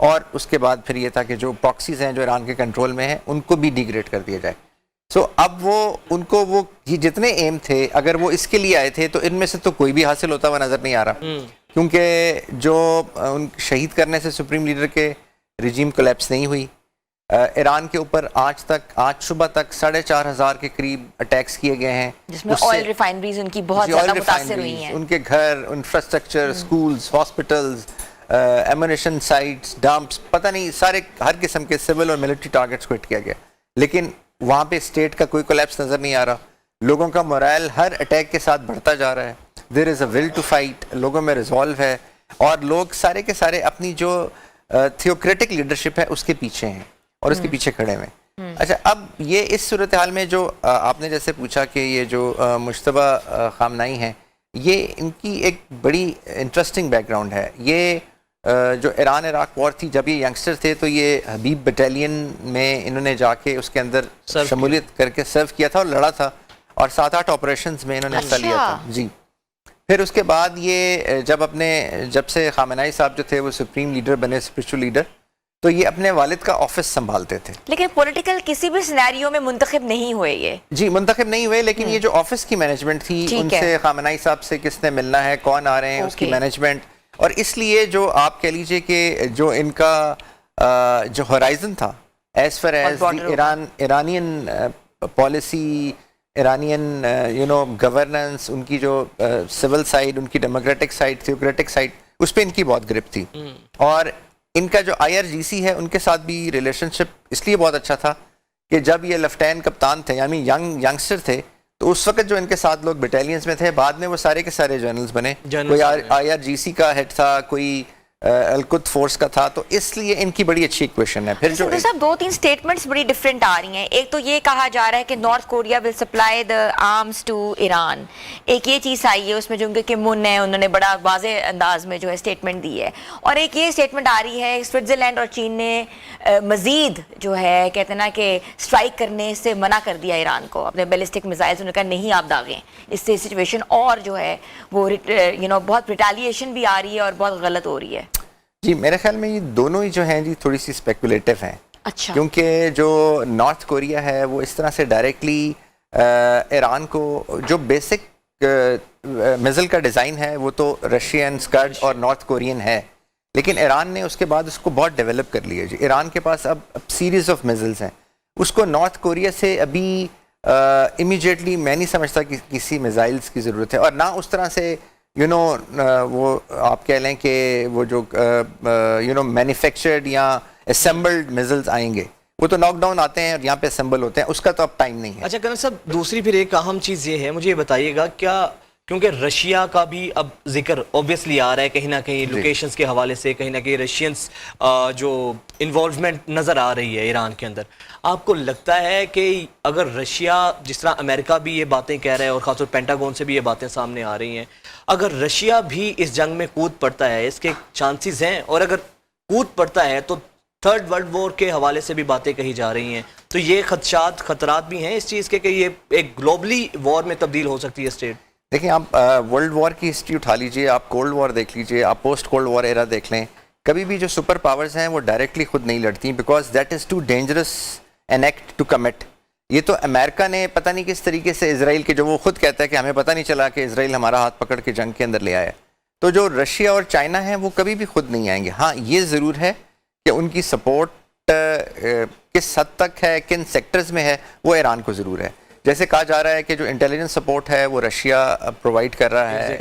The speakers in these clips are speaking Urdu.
اور اس کے بعد پھر یہ تھا کہ جو پراکسیز ہیں جو ایران کے کنٹرول میں ہیں ان کو بھی ڈیگریڈ کر دیا جائے. سو اب وہ ان کو وہ جتنے ایم تھے اگر وہ اس کے لیے آئے تھے تو ان میں سے تو کوئی بھی حاصل ہوتا ہوا نظر نہیں آ رہا, کیونکہ جو ان شہید کرنے سے سپریم لیڈر کے رجیم کولیپس نہیں ہوئی. ایران کے اوپر آج صبح تک 4,500 کے قریب اٹیکس کیے گئے ہیں, جس میں آئل ریفائنریز ان کی بہت زیادہ متاثر ہوئی ہیں. ان کے گھر, infrastructure, schools, hospitals, ammunition sites, dumps, پتہ نہیں سارے ہر قسم کے سول اور ملٹری ٹارگٹس کو ہٹ کیا گیا. لیکن وہاں پہ اسٹیٹ کا کوئی کولیپس نظر نہیں آ رہا. لوگوں کا مورائل ہر اٹیک کے ساتھ بڑھتا جا رہا ہے. دیر از اے ول ٹو فائٹ, لوگوں میں ریزالو ہے, اور لوگ سارے کے سارے اپنی جو تھیوکریٹک لیڈرشپ ہے اس کے پیچھے ہیں اور اس کے پیچھے کھڑے ہوئے. اچھا, اب یہ اس صورتحال میں جو آپ نے جیسے پوچھا کہ یہ جو مجتبیٰ خامنائی ہیں, یہ ان کی ایک بڑی انٹرسٹنگ بیک گراؤنڈ ہے. یہ جو ایران عراق وار تھی, جب یہ ینگسٹر تھے تو یہ حبیب بٹالین میں انہوں نے جا کے اس کے اندر شمولیت کر کے سرو کیا تھا اور لڑا تھا, اور 7-8 آپریشنز میں انہوں نے حصہ لیا تھا. جی, پھر اس کے بعد یہ جب سے خامنائی صاحب جو تھے وہ سپریم لیڈر بنے, اسپرچول لیڈر, تو یہ اپنے والد کا آفس سنبھالتے تھے. لیکن پولیٹیکل کسی بھی سینیریو میں منتخب نہیں ہوئے یہ. جی, منتخب نہیں ہوئے, لیکن یہ جو آفس کی مینجمنٹ تھی, ان سے خامنائی صاحب سے کس نے ملنا ہے, کون آ رہے ہیں, اس کی مینجمنٹ. اور اس لیے جو آپ کہہ لیجئے کہ جو ان کا جو ہورائزن تھا as far as Iranian policy, Iranian governance, ان کی جو سول سائڈ, ان کی ڈیموکریٹک سائڈ, تھیوکریٹک سائڈ, اس پہ ان کی بہت گرپ تھی. اور ان کا جو IRGC ہے ان کے ساتھ بھی ریلیشن شپ اس لیے بہت اچھا تھا کہ جب یہ لیفٹیننٹ کپتان تھے, یعنی ینگسٹر تھے, تو اس وقت جو ان کے ساتھ لوگ بٹالینز میں تھے, بعد میں وہ سارے کے سارے جنرلز بنے. کوئی IRGC کا ہیڈ تھا, کوئی القدس فورس کا تھا, تو اس لیے ان کی بڑی اچھی ایکویشن ہے. پھر جو صاحب 2-3 سٹیٹمنٹس بڑی ڈیفرنٹ آ رہی ہیں. ایک تو یہ کہا جا رہا ہے کہ North Korea will supply the arms to Iran. ایک یہ چیز آئی ہے اس میں جو ان کے کم ان ہیں, انہوں نے بڑا واضح انداز میں جو ہے اسٹیٹمنٹ دی ہے. اور ایک یہ اسٹیٹمنٹ آ رہی ہے سوئٹزرلینڈ اور چین نے مزید جو ہے کہتے ہیں نا کہ اسٹرائک کرنے سے منع کر دیا ایران کو, اپنے بیلسٹک میزائلز. انہوں نے کہا نہیں آپ داغیں, اس سے سچویشن اور جو ہے وہ بہت ریٹیلیشن بھی آ رہی ہے اور بہت غلط ہو رہی ہے. جی, میرے خیال میں یہ دونوں ہی جو ہیں جی تھوڑی سی اسپیکولیٹو ہیں. اچھا, کیونکہ جو نارتھ کوریا ہے وہ اس طرح سے ڈائریکٹلی ایران کو, جو بیسک میزل کا ڈیزائن ہے وہ تو رشین, اسکڈ اور نارتھ کورین ہے, لیکن ایران نے اس کے بعد اس کو بہت ڈیولپ کر لیا. جی, ایران کے پاس اب سیریز آف میزلز ہیں. اس کو نارتھ کوریا سے ابھی امیجیٹلی میں نہیں سمجھتا کہ کسی میزائلز کی ضرورت ہے, اور نہ اس طرح سے وہ آپ کہہ لیں کہ وہ جو مینوفیکچرڈ یا اسمبلڈ میزلز آئیں گے, وہ تو ناک ڈاؤن آتے ہیں اور یہاں پہ اسمبل ہوتے ہیں, اس کا تو اب ٹائم نہیں ہے. اچھا کرنل صاحب, دوسری پھر ایک اہم چیز یہ ہے, مجھے یہ بتائیے گا کیا, کیونکہ رشیا کا بھی اب ذکر اوبویسلی آ رہا ہے کہیں نہ کہیں لوکیشنز کے حوالے سے, کہیں نہ کہیں رشینز جو انوالومنٹ نظر آ رہی ہے ایران کے اندر. آپ کو لگتا ہے کہ اگر رشیا, جس طرح امریکہ بھی یہ باتیں کہہ رہا ہے اور خاص طور پینٹاگون سے بھی یہ باتیں سامنے آ رہی ہیں, اگر رشیا بھی اس جنگ میں کود پڑتا ہے, اس کے چانسز ہیں, اور اگر کود پڑتا ہے تو تھرڈ ورلڈ وار کے حوالے سے بھی باتیں کہی جا رہی ہیں, تو یہ خطرات بھی ہیں اس چیز کے کہ یہ ایک گلوبلی وار میں تبدیل ہو سکتی ہے اسٹیٹ. دیکھیں, آپ ورلڈ وار کی ہسٹری اٹھا لیجئے, آپ کولڈ وار دیکھ لیجئے, آپ پوسٹ کولڈ وار ایرا دیکھ لیں, کبھی بھی جو سپر پاورز ہیں وہ ڈائریکٹلی خود نہیں لڑتی, because that is too dangerous an act to commit. یہ تو امریکہ نے پتہ نہیں کس طریقے سے اسرائیل کے, جو وہ خود کہتا ہے کہ ہمیں پتہ نہیں چلا کہ اسرائیل ہمارا ہاتھ پکڑ کے جنگ کے اندر لے آیا, تو جو رشیا اور چائنا ہیں وہ کبھی بھی خود نہیں آئیں گے. ہاں, یہ ضرور ہے کہ ان کی سپورٹ کس حد تک ہے, کن سیکٹرز میں ہے, وہ ایران کو ضرور ہے. جیسے کہا جا رہا ہے کہ جو انٹیلیجنس سپورٹ ہے وہ رشیا پرووائڈ کر رہا ہے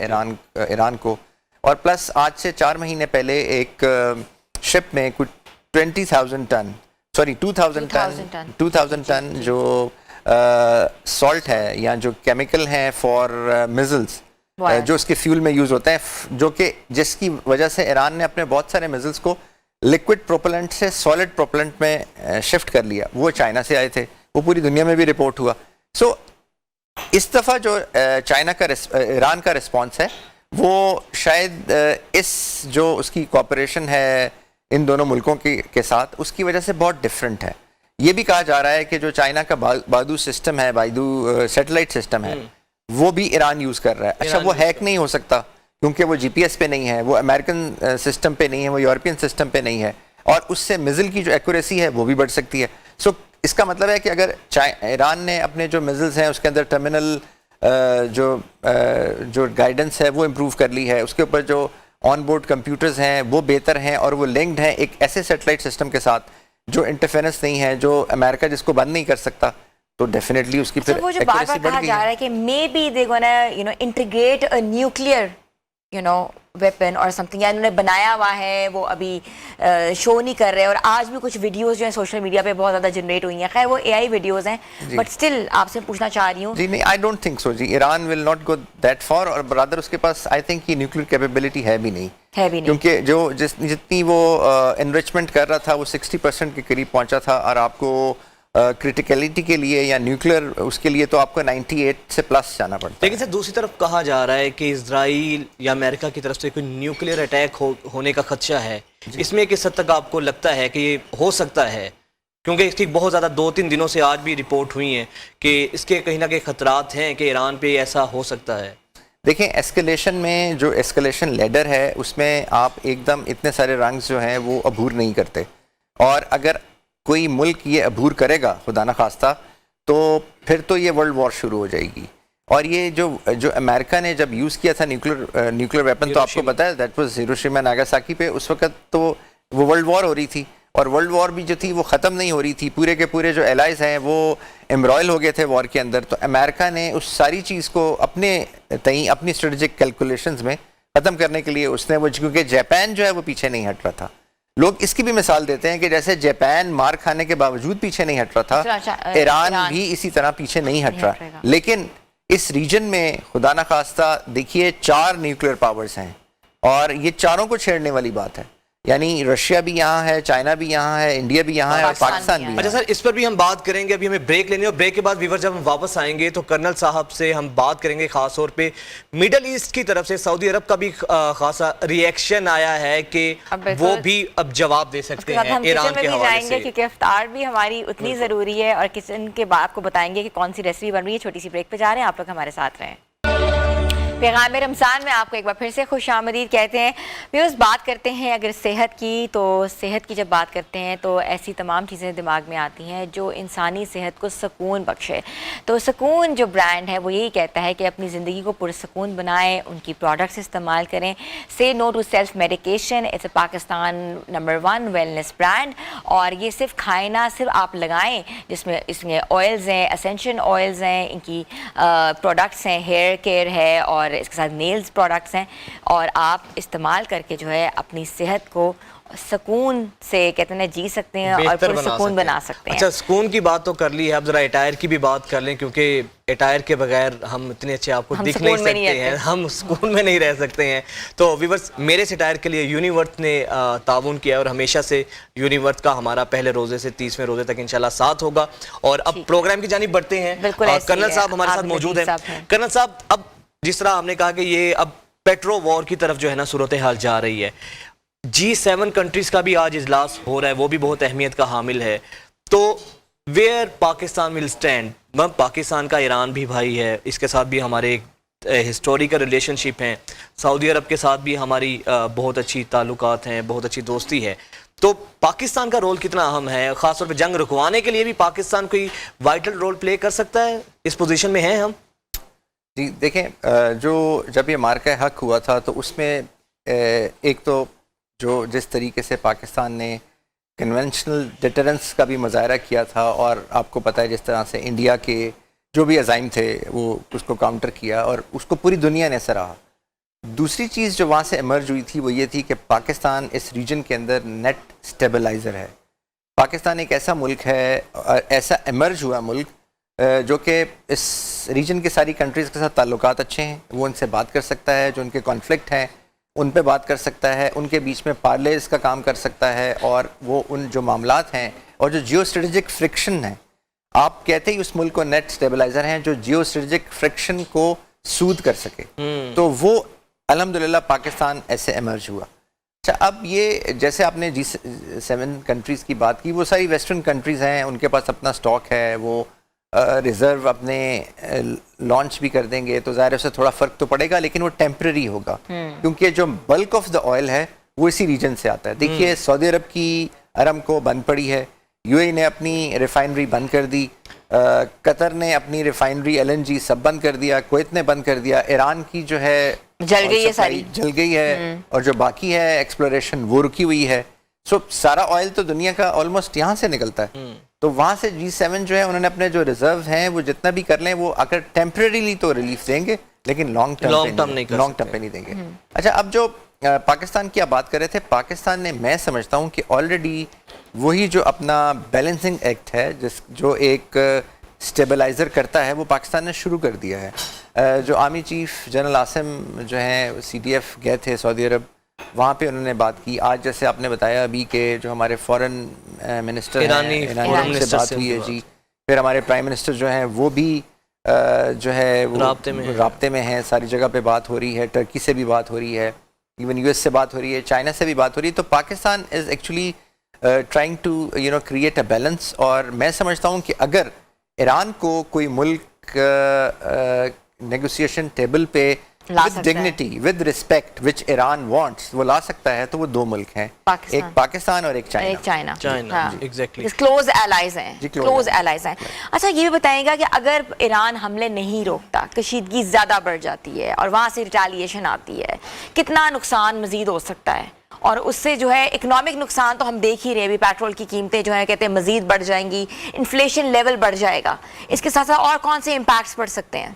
ایران کو, اور پلس آج سے 4 مہینے پہلے ایک شپ میں کچھ 20,000 ٹن جو سالٹ ہے یا جو کیمیکل ہیں فار میزلز, جو اس کے فیول میں یوز ہوتے ہیں, جو کہ جس کی وجہ سے ایران نے اپنے بہت سارے میزلز کو لکوڈ پروپلنٹ سے سالڈ پروپلنٹ میں شفٹ کر لیا. وہ چائنا سے آئے تھے, وہ پوری دنیا میں بھی رپورٹ ہوا. سو اس دفعہ جو ایران کا رسپانس ہے وہ شاید اس جو اس کی کوآپریشن ہے ان دونوں ملکوں کے ساتھ, اس کی وجہ سے بہت ڈفرینٹ ہے. یہ بھی کہا جا رہا ہے کہ جو چائنا کا بادو سسٹم ہے, بادو سیٹلائٹ سسٹم ہے, وہ بھی ایران یوز کر رہا ہے. اچھا, وہ ہیک نہیں ہو سکتا کیونکہ وہ GPS پہ نہیں ہے, وہ امریکن سسٹم پہ نہیں ہے, وہ یورپین سسٹم پہ نہیں ہے. اور اس سے میزل کی جو ایکوریسی ہے وہ بھی بڑھ سکتی ہے. سو اس کا مطلب ہے کہ اگر ایران نے اپنے جو میزلز ہیں اس کے اندر ٹرمینل جو گائیڈنس ہے وہ امپروو کر لی ہے, اس کے اوپر جو آن بورڈ کمپیوٹرز ہیں وہ بہتر ہیں اور وہ لنکڈ ہیں ایک ایسے سیٹلائٹ سسٹم کے ساتھ جو انٹرفیرنس نہیں ہے, جو امریکہ جس کو بند نہیں کر سکتا, تو ڈیفینیٹلی اس کی پھر وہ جو بار بار کہا جا رہا ہے کہ maybe they gonna integrate a nuclear weapon اور سم تھنگ, یا انہوں نے بنایا ہوا ہے, وہ ابھی شو نہیں کر رہے. اور آج بھی کچھ ویڈیوز جو ہیں سوشل میڈیا پہ بہت زیادہ جنریٹ ہوئی ہیں, خیر وہ اے آئی ویڈیوز ہیں, بٹ اسٹل آپ سے پوچھنا چاہ رہی ہوں. جی نہیں, آئی ڈونٹ تھنک سو جی, Iran will not go that far, اور برادر اس کے پاس آئی تھنک یہ نیوکلیئر کیپیبلٹی ہے بھی نہیں, کیونکہ جو جتنی وہ انریچمنٹ کر رہا تھا وہ 60% کے قریب پہنچا تھا, اور آپ کو کرٹیکلٹی کے لیے یا نیوکلیئر اس کے لیے تو آپ کو 98 سے پلس جانا پڑتا ہے. لیکن سر دوسری طرف کہا جا رہا ہے کہ اسرائیل یا امریکہ کی طرف سے کوئی نیوکلیئر اٹیک ہونے کا خدشہ ہے, اس میں کس حد تک آپ کو لگتا ہے کہ یہ ہو سکتا ہے؟ کیونکہ اس کی بہت زیادہ 2-3 دنوں سے آج بھی رپورٹ ہوئی ہیں کہ اس کے کہیں نہ کہیں خطرات ہیں کہ ایران پہ ایسا ہو سکتا ہے. دیکھیں ایسکلیشن میں جو ایسکلیشن لیڈر ہے اس میں آپ ایک دم اتنے سارے رنگز جو ہیں وہ عبور نہیں کرتے, اور اگر کوئی ملک یہ عبور کرے گا خدا نخواستہ تو پھر تو یہ ورلڈ وار شروع ہو جائے گی. اور یہ جو امریکہ نے جب یوز کیا تھا نیوکلیئر ویپن, تو آپ کو پتا ہے دیٹ واز ہیروشیما ناگاساکی پہ, اس وقت تو وہ ورلڈ وار ہو رہی تھی, اور ورلڈ وار بھی جو تھی وہ ختم نہیں ہو رہی تھی, پورے کے پورے جو الائز ہیں وہ امبرائل ہو گئے تھے وار کے اندر. تو امریکہ نے اس ساری چیز کو اپنے تئیں اپنی اسٹریٹجک کیلکولیشنز میں ختم کرنے کے لیے اس نے وہ, کیونکہ جاپان جو ہے وہ پیچھے نہیں ہٹ رہا تھا. لوگ اس کی بھی مثال دیتے ہیں کہ جیسے جاپان مار کھانے کے باوجود پیچھے نہیں ہٹ رہا تھا, ایران بھی اسی طرح پیچھے نہیں ہٹ رہا. لیکن اس ریجن میں خدا نخواستہ دیکھیے 4 نیوکلیئر پاورز ہیں, اور یہ چاروں کو چھیڑنے والی بات ہے. یعنی رشیا بھی یہاں ہے, چائنا بھی یہاں ہے, انڈیا بھی یہاں ہے, اور پاکستان بھی. اچھا سر, اس پر بھی ہم بات کریں گے, ابھی ہمیں بریک لینی ہے, اور بریک کے بعد ویور جب ہم واپس آئیں گے تو کرنل صاحب سے ہم بات کریں گے خاص طور پہ میڈل ایسٹ کی طرف سے سعودی عرب کا بھی خاصا ریئیکشن آیا ہے کہ وہ بھی اب جواب دے سکتے ہیں ایران کے حوالے سے, کیونکہ افطار بھی ہماری اتنی ضروری ہے, اور کچن کے بعد آپ کو بتائیں گے کہ کون سی ریسیپی بن رہی ہے. چھوٹی سی بریک پہ جا رہے ہیں, آپ لوگ ہمارے ساتھ رہیں. پیغام رمضان میں آپ کو ایک بار پھر سے خوش آمدید کہتے ہیں. ویورز, بات کرتے ہیں اگر صحت کی, تو صحت کی جب بات کرتے ہیں تو ایسی تمام چیزیں دماغ میں آتی ہیں جو انسانی صحت کو سکون بخشے. تو سکون جو برانڈ ہے وہ یہی کہتا ہے کہ اپنی زندگی کو پرسکون بنائیں, ان کی پروڈکٹس استعمال کریں. Say no to self medication, it's a Pakistan number 1 wellness brand. اور یہ صرف کھائیں نہ, صرف آپ لگائیں, جس میں اس میں آئلز ہیں, اسینشن آئلز ہیں, ان کی پروڈکٹس ہیں, ہیئر کیئر ہے, اور اس کے ساتھ نیلز پروڈکٹس ہیں, اور آپ استعمال کر کے جو ہے اپنی صحت کو سکون سے کہتے ہیں جی سکتے ہیں اور پرسکون بنا سکتے ہیں. اچھا, سکون کی بات تو کر لی ہے, اب ذرا اٹائر کی بھی بات کر لیں, کیونکہ اٹائر کے بغیر ہم اتنے اچھے آپ کو دکھ نہیں سکتے ہیں, ہم سکون میں نہیں رہ سکتے ہیں. تو ویورز, میرے اٹائر کے لیے یونیورتھ نے تعاون کیا, اور ہمیشہ سے یونیورتھ کا ہمارا پہلے روزے سے 30ویں روزے تک انشاءاللہ ساتھ ہوگا. اور اب پروگرام کی جانب بڑھتے ہیں, کرنل صاحب ہمارے ساتھ موجود ہیں. کرنل صاحب, اب جس طرح ہم نے کہا کہ یہ اب پیٹرو وار کی طرف جو ہے نا صورتحال جا رہی ہے, G7 کنٹریز کا بھی آج اجلاس ہو رہا ہے, وہ بھی بہت اہمیت کا حامل ہے. تو where Pakistan will stand, Pakistan کا ایران بھی بھائی ہے, اس کے ساتھ بھی ہمارے ایک ہسٹوریکل ریلیشن شپ ہیں, سعودی عرب کے ساتھ بھی ہماری بہت اچھی تعلقات ہیں, بہت اچھی دوستی ہے. تو پاکستان کا رول کتنا اہم ہے, خاص طور پہ جنگ رکوانے کے لیے بھی پاکستان کوئی وائٹل رول پلے کر سکتا ہے, اس پوزیشن میں ہیں ہم؟ جی دیکھیں, جب یہ مارکہ حق ہوا تھا تو اس میں ایک تو جو جس طریقے سے پاکستان نے کنونشنل ڈیٹرنس کا بھی مظاہرہ کیا تھا, اور آپ کو پتہ ہے جس طرح سے انڈیا کے جو بھی عزائم تھے وہ اس کو کاؤنٹر کیا, اور اس کو پوری دنیا نے سراہا. دوسری چیز جو وہاں سے ایمرج ہوئی تھی وہ یہ تھی کہ پاکستان اس ریجن کے اندر نیٹ سٹیبلائزر ہے. پاکستان ایک ایسا ملک ہے, ایسا ایمرج ہوا ملک جو کہ اس ریجن کے ساری کنٹریز کے ساتھ تعلقات اچھے ہیں, وہ ان سے بات کر سکتا ہے, جو ان کے کانفلکٹ ہیں ان پہ بات کر سکتا ہے, ان کے بیچ میں پارلیز کا کام کر سکتا ہے, اور وہ ان جو معاملات ہیں اور جو جیو اسٹریٹجک فرکشن ہیں, آپ کہتے ہی اس ملک کو نیٹ سٹیبلائزر ہیں جو جیو اسٹریٹجک فرکشن کو سود کر سکے, تو وہ الحمدللہ پاکستان ایسے ایمرج ہوا. اچھا, اب یہ جیسے آپ نے G7 کنٹریز کی بات کی, وہ ساری ویسٹرن کنٹریز ہیں, ان کے پاس اپنا سٹاک ہے, وہ ریزرو اپنے لانچ بھی کر دیں گے, تو ظاہر ہے اس سے تھوڑا فرق تو پڑے گا, لیکن وہ ٹیمپرری ہوگا, کیونکہ جو بلک آف دا آئل ہے وہ اسی ریجن سے آتا ہے. دیکھیے سعودی عرب کی ارمکو بند پڑی ہے, یو اے نے اپنی ریفائنری بند کر دی, قطر نے اپنی ریفائنری LNG سب بند کر دیا, کویت نے بند کر دیا, ایران کی جو ہے جل گئی ہے ساری, جل گئی ہے, اور جو باقی ہے ایکسپلوریشن وہ رکی ہوئی ہے. سو سارا آئل تو دنیا کا آلموسٹ یہاں سے نکلتا ہے. تو وہاں سے G7 جو ہے انہوں نے اپنے جو ریزرو ہیں وہ جتنا بھی کر لیں, وہ اگر ٹیمپریریلی تو ریلیف دیں گے لیکن لانگ ٹرم پہ نہیں دیں گے. اچھا, اب جو پاکستان کی آپ بات کر رہے تھے, پاکستان نے میں سمجھتا ہوں کہ آلریڈی وہی جو اپنا بیلنسنگ ایکٹ ہے جو ایک اسٹیبلائزر کرتا ہے وہ پاکستان نے شروع کر دیا ہے. جو آرمی چیف جنرل عاصم جو ہیں CDF گئے تھے سعودی عرب, وہاں پہ انہوں نے بات کی. آج جیسے آپ نے بتایا ابھی کہ جو ہمارے فورن منسٹر ایرانی سے بات ہوئی ہے جی, پھر ہمارے پرائم منسٹر جو ہیں وہ بھی جو ہے رابطے میں ہیں, ساری جگہ پہ بات ہو رہی ہے, ٹرکی سے بھی بات ہو رہی ہے, ایون US سے بات ہو رہی ہے, چائنا سے بھی بات ہو رہی ہے. تو Pakistan is actually trying to create a balance. اور میں سمجھتا ہوں کہ اگر ایران کو کوئی ملک نیگوسیشن ٹیبل پہ with dignity, with respect, which Iran wants, وہ لا سکتا ہے, تو وہ دو ملک ہیں, ایک پاکستان اور ایک چائنا. کلوز ایلائز ہیں, کلوز ایلائز ہیں. اچھا یہ بھی بتائیں گا کہ اگر ایران حملے نہیں روکتا, کشیدگی زیادہ بڑھ جاتی ہے اور وہاں سے ریٹیلیشن آتی ہے, کتنا نقصان مزید ہو سکتا ہے؟ اور اس سے جو ہے اکنامک نقصان تو ہم دیکھ ہی رہے, ابھی پیٹرول کی قیمتیں جو ہیں کہتے ہیں مزید بڑھ جائیں گی, انفلیشن لیول بڑھ جائے گا, اس کے ساتھ ساتھ اور کون سے امپیکٹس پڑ سکتے ہیں؟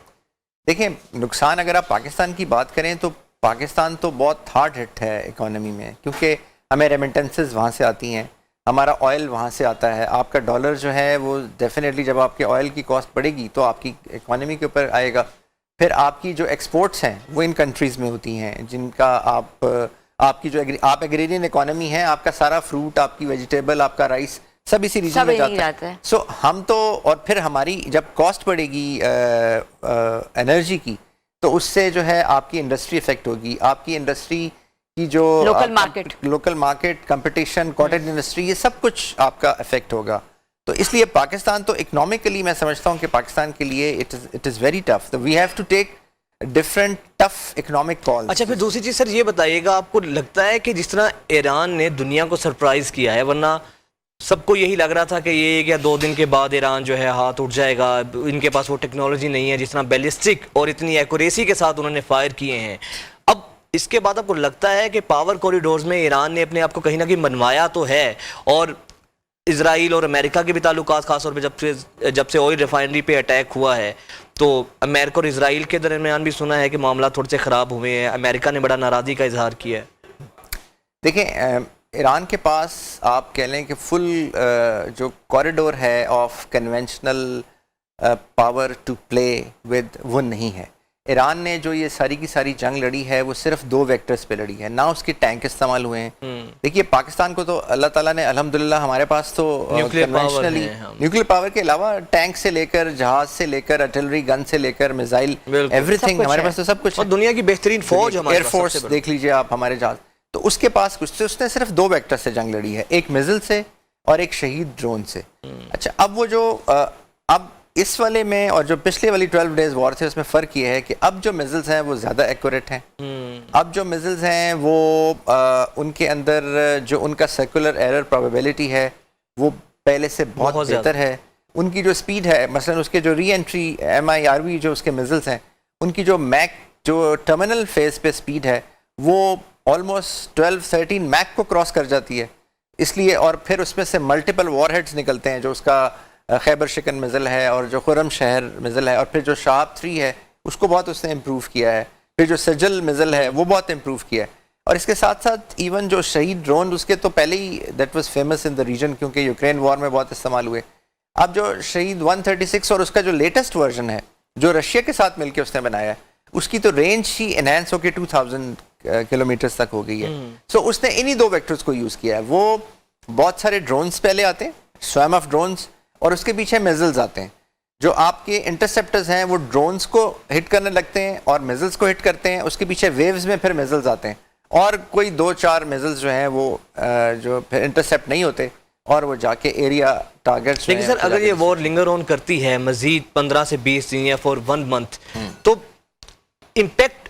دیکھیں نقصان اگر آپ پاکستان کی بات کریں تو پاکستان تو بہت ہارڈ ہٹ ہے اکانومی میں, کیونکہ ہمیں ریمیٹنسز وہاں سے آتی ہیں, ہمارا آئل وہاں سے آتا ہے. آپ کا ڈالر جو ہے وہ ڈیفینیٹلی جب آپ کے آئل کی کاسٹ بڑھے گی تو آپ کی اکانومی کے اوپر آئے گا. پھر آپ کی جو ایکسپورٹس ہیں وہ ان کنٹریز میں ہوتی ہیں جن کا آپ کی جو آپ ایگریرین اکانومی ہے, آپ کا سارا فروٹ, آپ کی ویجیٹیبل, آپ کا رائس سب اسی ریجن میں جاتا ہے. سو ہم تو, اور پھر ہماری جب کاسٹ بڑھے گی انرجی کی تو اس سے جو ہے آپ کی انڈسٹری افیکٹ ہوگی, آپ کی انڈسٹری کی جو local market competition, cottage industry, یہ سب کچھ آپ کا افیکٹ ہوگا. تو اس لیے پاکستان تو اکنامکلی میں سمجھتا ہوں کہ پاکستان کے لیے it is very tough. We have to take different tough economic call. اچھا پھر دوسری چیز سر یہ بتائیے گا, آپ کو لگتا ہے کہ جس طرح ایران نے دنیا کو سرپرائز کیا ہے, ورنہ سب کو یہی لگ رہا تھا کہ یہ 1 یا 2 دن کے بعد ایران جو ہے ہاتھ اٹھ جائے گا, ان کے پاس وہ ٹیکنالوجی نہیں ہے جس طرح بیلسٹک اور اتنی ایکوریسی کے ساتھ انہوں نے فائر کیے ہیں. اب اس کے بعد آپ کو لگتا ہے کہ پاور کوریڈورز میں ایران نے اپنے آپ کو کہیں نہ کہیں منوایا تو ہے, اور اسرائیل اور امریکہ کے بھی تعلقات, خاص طور پہ جب سے آئل ریفائنری پہ اٹیک ہوا ہے تو امریکہ اور اسرائیل کے درمیان بھی سنا ہے کہ معاملات تھوڑے سے خراب ہوئے ہیں, امریکہ نے بڑا ناراضی کا اظہار کیا ہے. دیکھیں ایران کے پاس آپ کہہ لیں کہ فل جو کوریڈور ہے of conventional power to play with, وہ نہیں ہے. ایران نے جو یہ ساری کی ساری جنگ لڑی ہے وہ صرف 2 ویکٹرز پہ لڑی ہے, نہ اس کے ٹینک استعمال ہوئے ہیں. دیکھیے پاکستان کو تو اللہ تعالیٰ نے الحمدللہ, ہمارے پاس تو کنونشنلی نیوکلیر پاور کے علاوہ ٹینک سے لے کر, جہاز سے لے کر, آرٹلری گن سے لے کر, میزائل, ایوری تھنگ ہمارے پاس تو سب کچھ, اور دنیا کی بہترین فوج, ایئر فورس دیکھ لیجیے آپ, ہمارے جہاز. تو اس کے پاس کچھ, اس نے صرف 2 ویکٹر سے جنگ لڑی ہے, ایک میزل سے اور ایک شہید ڈرون سے. اچھا اب وہ جو اب اس والے میں اور جو پچھلے والی 12 ڈیز وار تھے اس میں فرق یہ ہے کہ اب جو میزلز ہیں وہ زیادہ ایکوریٹ ہیں. اب جو میزلز ہیں وہ ان کے اندر جو ان کا سرکولر ایرر پروبیبلٹی ہے وہ پہلے سے بہت بہتر ہے. ان کی جو سپیڈ ہے, مثلا اس کے جو ری انٹری MIRV جو اس کے میزلز ہیں, ان کی جو میک جو ٹرمینل فیز پہ سپیڈ ہے وہ آلموسٹ 12-13 میک کو کراس کر جاتی ہے. اس لیے, اور پھر اس میں سے ملٹیپل وار ہیڈز نکلتے ہیں, جو اس کا خیبر شکن میزل ہے اور جو خرم شہر میزل ہے, اور پھر جو شہاب 3 ہے اس کو بہت اس نے امپروو کیا ہے, پھر جو سجل میزل ہے وہ بہت امپروو کیا ہے. اور اس کے ساتھ ساتھ ایون جو شہید ڈرون, اس کے تو پہلے ہی that was famous in the region کیونکہ یوکرین وار میں بہت استعمال ہوئے. اب جو شہید 136 اور اس کا جو لیٹسٹ ورژن ہے جو رشیا کے ساتھ مل کے اس نے بنایا ہے, اس کی تو رینج ہی انہینس ہو کے 2000 کلومیٹرز تک ہو گئی ہے. سو اس نے انہی 2 ویکٹرز کو یوز کیا ہے. وہ بہت سارے ڈرونز پہلے آتے ہیں, سویم آف ڈرونز, اور اس کے پیچھے میزلز آتے ہیں. جو آپ کے انٹرسیپٹرز ہیں وہ ڈرونز کو ہٹ کرنے لگتے ہیں اور میزلز کو ہٹ کرتے ہیں, اس کے پیچھے ویوز میں پھر میزلز آتے ہیں, اور کوئی 2-4 میزلز جو ہیں وہ جو پھر انٹرسیپٹ نہیں ہوتے اور وہ جا کے ایریا ٹارگیٹس. لیکن سر اگر یہ وار لنگر آن کرتی ہے مزید 15 سے 20 دن یا فور 1 منتھ, تو امپیکٹ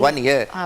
1 year,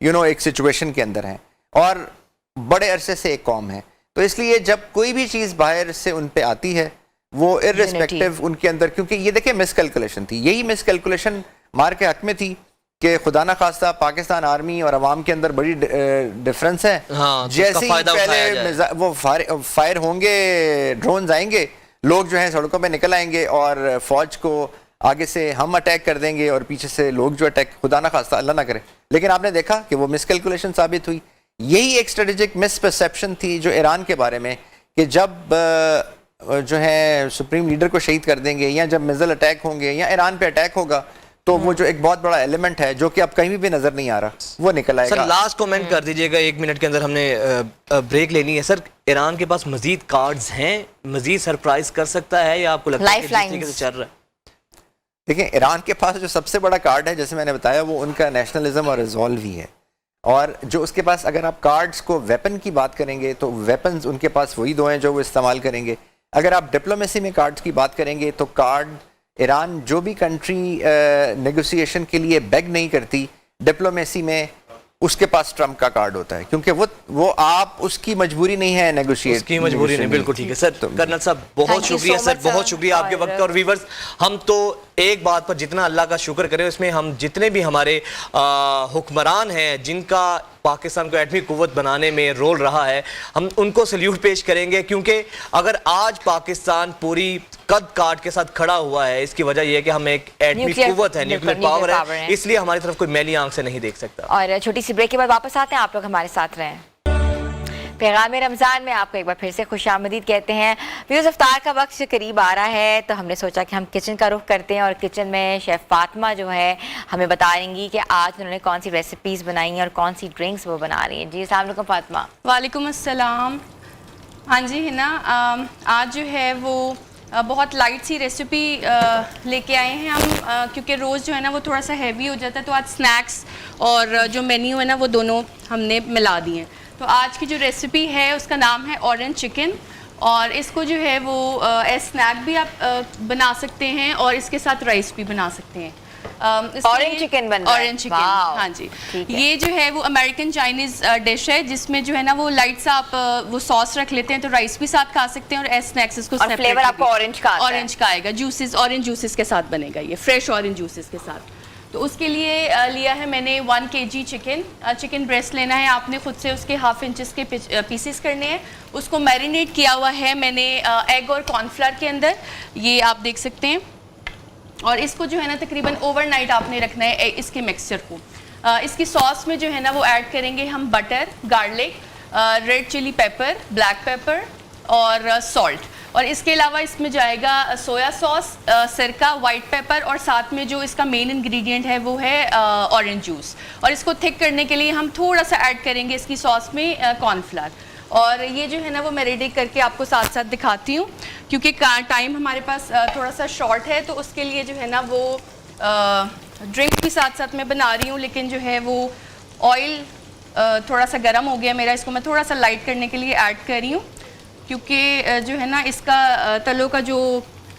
ایک سچویشن کے اندر ہیں اور بڑے عرصے سے ایک قوم ہے. تو اس لیے جب کوئی بھی چیز باہر سے ان پہ آتی ہے وہ ارریسپیکٹیو ان کے اندر, کیونکہ یہ دیکھیں مس کیلکولیشن تھی, یہی مس کیلکولیشن مار کے حق میں تھی کہ خدا نہ خواستہ پاکستان آرمی اور عوام کے اندر بڑی ڈفرنس ہے. جیسے ہی پہلے وہ فائر ہوں گے, ڈرونز آئیں گے, لوگ جو ہیں سڑکوں پہ نکل آئیں گے اور فوج کو آگے سے ہم اٹیک کر دیں گے اور پیچھے سے لوگ جو اٹیک, خدا نہ خواستہ اللہ نہ کرے. لیکن آپ نے دیکھا کہ وہ مس کیلکولیشن ثابت ہوئی. یہی ایک اسٹریٹجک مس پرسیپشن تھی جو ایران کے بارے میں, کہ جب جو ہے سپریم لیڈر کو شہید کر دیں گے یا جب میزائل اٹیک ہوں گے یا ایران پہ اٹیک ہوگا تو وہ جو ایک بہت بڑا ایلیمنٹ ہے جو کہ اب کہیں بھی نظر نہیں آ رہا وہ نکل آئے گا. سر لاسٹ کومنٹ کر دیجئے گا, 1 منٹ کے اندر ہم نے بریک لینی ہے. سر ایران کے پاس مزید کارڈز ہیں, مزید سرپرائز کر سکتا ہے یا آپ کو لگتا ہے کہ جس طریقے سے چل رہا ہے؟ دیکھیں ایران کے پاس جو سب سے بڑا کارڈ ہے جیسے میں نے بتایا وہ ان کا نیشنلزم اور ریزولو ہی ہے. اور جو اس کے پاس اگر آپ کارڈز کو ویپن کی بات کریں گے تو ویپنز ان کے پاس وہی 2 ہیں جو وہ استعمال کریں گے. اگر آپ ڈپلومیسی میں کارڈز کی بات کریں گے تو کارڈ ایران جو بھی کنٹری نیگوسیشن کے لیے بیگ نہیں کرتی ڈپلومیسی میں اس کے پاس ٹرمپ کا کارڈ ہوتا ہے, کیونکہ وہ آپ اس کی مجبوری نہیں ہے نیگوشیٹ, اس کی مجبوری نہیں. بالکل ٹھیک ہے سر. کرنل صاحب بہت شکریہ سر, بہت شکریہ آپ کے وقت. اور ویورز ہم تو ایک بات پر جتنا اللہ کا شکر کریں, اس میں ہم جتنے بھی ہمارے حکمران ہیں جن کا پاکستان کو ایٹمی قوت بنانے میں رول رہا ہے, ہم ان کو سلیوٹ پیش کریں گے. کیونکہ اگر آج پاکستان پوری قد کاٹ کے ساتھ کھڑا ہوا ہے, اس کی وجہ یہ ہے کہ ہم ایک ایٹمی قوت ہے, نیوکلیر پاور ہے, اس لیے ہماری طرف کوئی میلی آنکھ سے نہیں دیکھ سکتا. اور چھوٹی سی بریک کے بعد واپس آتے ہیں, آپ لوگ ہمارے ساتھ رہیں. پیغام رمضان میں آپ کو ایک بار پھر سے خوش آمدید کہتے ہیں. ویوز افطار کا وقت قریب آ رہا ہے تو ہم نے سوچا کہ ہم کچن کا رخ کرتے ہیں, اور کچن میں شیف فاطمہ جو ہے ہمیں بتائیں گی کہ آج انہوں نے کون سی ریسیپیز بنائی ہیں اور کون سی ڈرنکس وہ بنا رہی ہیں. جی السلام علیکم فاطمہ. وعلیکم السلام. ہاں جی ہے نا, آج جو ہے وہ بہت لائٹ سی ریسیپی لے کے آئے ہیں ہم, کیونکہ روز جو ہے نا وہ تھوڑا سا ہیوی ہو جاتا ہے, تو آج سنیکس اور جو مینیو ہے نا وہ دونوں ہم نے ملا دیے ہیں. تو آج کی جو ریسیپی ہے اس کا نام ہے اورنج چکن, اور اس کو جو ہے وہ ایز اسنیک بھی آپ بنا سکتے ہیں اور اس کے ساتھ رائس بھی بنا سکتے ہیں. اورنج چکن بن رہا ہے. اورنج چکن, ہاں جی. یہ جو ہے وہ امریکن چائنیز ڈش ہے جس میں جو ہے نا وہ لائٹ سا آپ وہ ساس رکھ لیتے ہیں, تو رائس بھی ساتھ کھا سکتے ہیں اور ایز اسنیکس اس کو اور فلیور آپ کو اورنج کا آتا ہے. اورنج کا آئے گا, جوسز اورنج جوسز کے ساتھ بنے گا, یہ فریش اورنج جوسز کے ساتھ. تو اس کے لیے لیا ہے میں نے 1 kg چکن بریسٹ لینا ہے آپ نے, خود سے اس کے 1/2 انچز کے پیسز کرنے ہیں. اس کو میرینیٹ کیا ہوا ہے میں نے ایگ اور کارن فلاور کے اندر, یہ آپ دیکھ سکتے ہیں. اور اس کو جو ہے نا تقریباً اوور نائٹ آپ نے رکھنا ہے اس کے مکسچر کو. اس کی ساس میں جو ہے نا وہ ایڈ کریں گے ہم butter, garlic, red chilli pepper, black pepper اور سالٹ. اور اس کے علاوہ اس میں جائے گا سویا ساس, سرکہ, وائٹ پیپر, اور ساتھ میں جو اس کا مین انگریڈینٹ ہے وہ ہے اورنج جوس. اور اس کو تھک کرنے کے لیے ہم تھوڑا سا ایڈ کریں گے اس کی ساس میں کارن فلاور. اور یہ جو ہے نا وہ میریڈیٹ کر کے آپ کو ساتھ ساتھ دکھاتی ہوں, کیونکہ ٹائم ہمارے پاس تھوڑا سا شارٹ ہے, تو اس کے لیے جو ہے نا وہ ڈرنک بھی ساتھ ساتھ میں بنا رہی ہوں. لیکن جو ہے وہ آئل تھوڑا سا گرم ہو گیا میرا, اس کو میں تھوڑا سا لائٹ کرنے کے لیے ایڈ کر رہی ہوں, کیونکہ جو ہے نا اس کا تلوں کا جو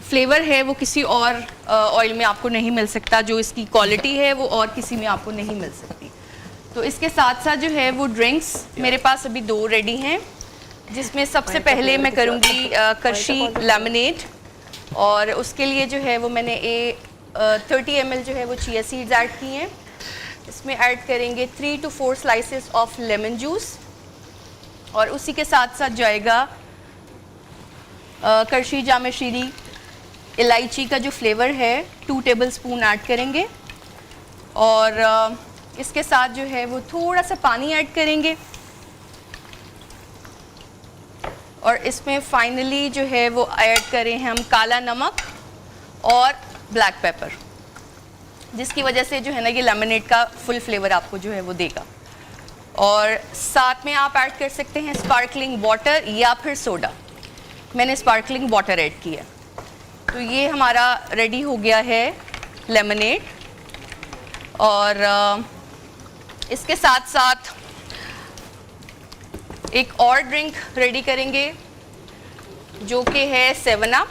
فلیور ہے وہ کسی اور آئل میں آپ کو نہیں مل سکتا, جو اس کی کوالٹی ہے وہ اور کسی میں آپ کو نہیں مل سکتی. تو اس کے ساتھ ساتھ جو ہے وہ ڈرنکس میرے پاس ابھی 2 ریڈی ہیں, جس میں سب سے پہلے میں کروں گی کرشی لیمنیڈ. اور اس کے لیے جو ہے وہ میں نے 30 ml جو ہے وہ چیا سیڈز ایڈ کی ہیں. اس میں ایڈ کریں گے 3 to 4 slices of lemon juice, اور اسی کے ساتھ ساتھ جائے گا کرشی جامع شیری الائچی کا جو فلیور ہے 2 tablespoon ایڈ کریں گے. اور اس کے ساتھ جو ہے وہ تھوڑا سا پانی ایڈ کریں گے, اور اس میں فائنلی جو ہے وہ ایڈ کریں ہم کالا نمک اور بلیک پیپر, جس کی وجہ سے جو ہے نا یہ لیمنیڈ کا فل فلیور آپ کو جو ہے وہ دے گا. اور ساتھ میں آپ ایڈ کر سکتے ہیں اسپارکلنگ واٹر یا پھر سوڈا. میں نے اسپارکلنگ واٹر ایڈ کیا. تو یہ ہمارا ریڈی ہو گیا ہے لیمنیڈ. اور اس کے ساتھ ساتھ ایک اور ڈرنک ریڈی کریں گے جو کہ ہے 7 اپ.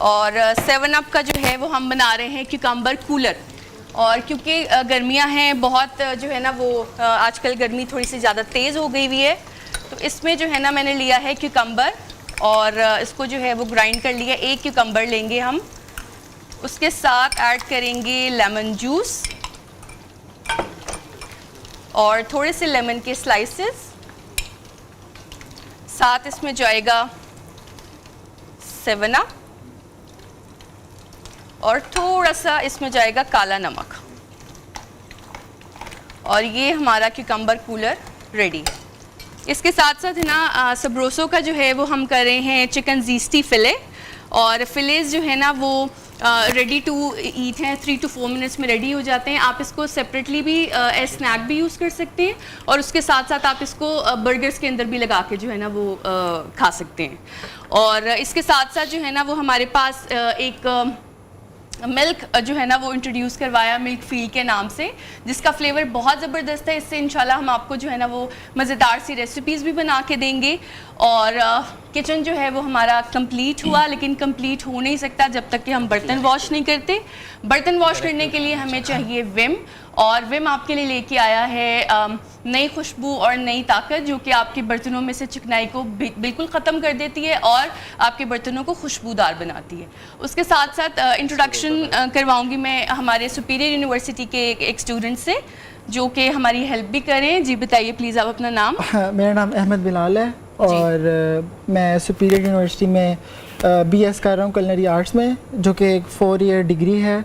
اور 7 اپ کا جو ہے وہ ہم بنا رہے ہیں کیوکمبر کولر, اور کیونکہ گرمیاں ہیں بہت جو ہے نا وہ آج کل گرمی تھوڑی سی زیادہ تیز ہو گئی ہوئی ہے، تو اس میں جو ہے نا میں نے لیا ہے کیوکمبر اور اس کو جو ہے وہ گرائنڈ کر لیا. ایک کیوکمبر لیں گے ہم، اس کے ساتھ ایڈ کریں گے لیمن جوس اور تھوڑے سے لیمن کے سلائسز، ساتھ اس میں جائے گا 7 اپ اور تھوڑا سا اس میں جائے گا کالا نمک، اور یہ ہمارا کیوکمبر کولر ریڈی ہے. اس کے ساتھ ساتھ ہے نا سبروسو کا جو ہے وہ ہم کر رہے ہیں چکن زیسٹی فلے، اور فلیز جو ہے نا وہ ریڈی ٹو ایٹ ہیں، 3 to 4 منٹس میں ریڈی ہو جاتے ہیں. آپ اس کو سپریٹلی بھی ایز اسنیک بھی یوز کر سکتے ہیں، اور اس کے ساتھ ساتھ آپ اس کو برگرز کے اندر بھی لگا کے جو ہے نا وہ کھا سکتے ہیں. اور اس کے ساتھ ساتھ جو ہے نا وہ ہمارے پاس ایک ملک جو ہے نا وہ انٹروڈیوس کروایا ملک فیل کے نام سے، جس کا فلیور بہت زبردست ہے. اس سے انشاءاللہ ہم آپ کو جو ہے نا وہ مزیدار سی ریسیپیز بھی بنا کے دیں گے. اور کچن جو ہے وہ ہمارا کمپلیٹ ہوا، لیکن کمپلیٹ ہو نہیں سکتا جب تک کہ ہم برتن واش نہیں کرتے. برتن واش کرنے کے لیے ہمیں چاہیے وم، اور وم آپ کے لیے لے کے آیا ہے نئی خوشبو اور نئی طاقت، جو کہ آپ کے برتنوں میں سے چکنائی کو بالکل ختم کر دیتی ہے اور آپ کے برتنوں کو خوشبودار بناتی ہے. اس کے ساتھ ساتھ انٹروڈکشن کرواؤں گی میں ہمارے سپیریئر یونیورسٹی کے ایک اسٹوڈنٹ سے جو کہ ہماری ہیلپ بھی کریں. جی بتائیے پلیز آپ اپنا نام. میرا نام احمد بلال ہے اور میں سپیریئر یونیورسٹی میں بی ایس کر رہا ہوں کلنری آرٹس میں، جو کہ ایک 4 ایئر ڈگری ہے.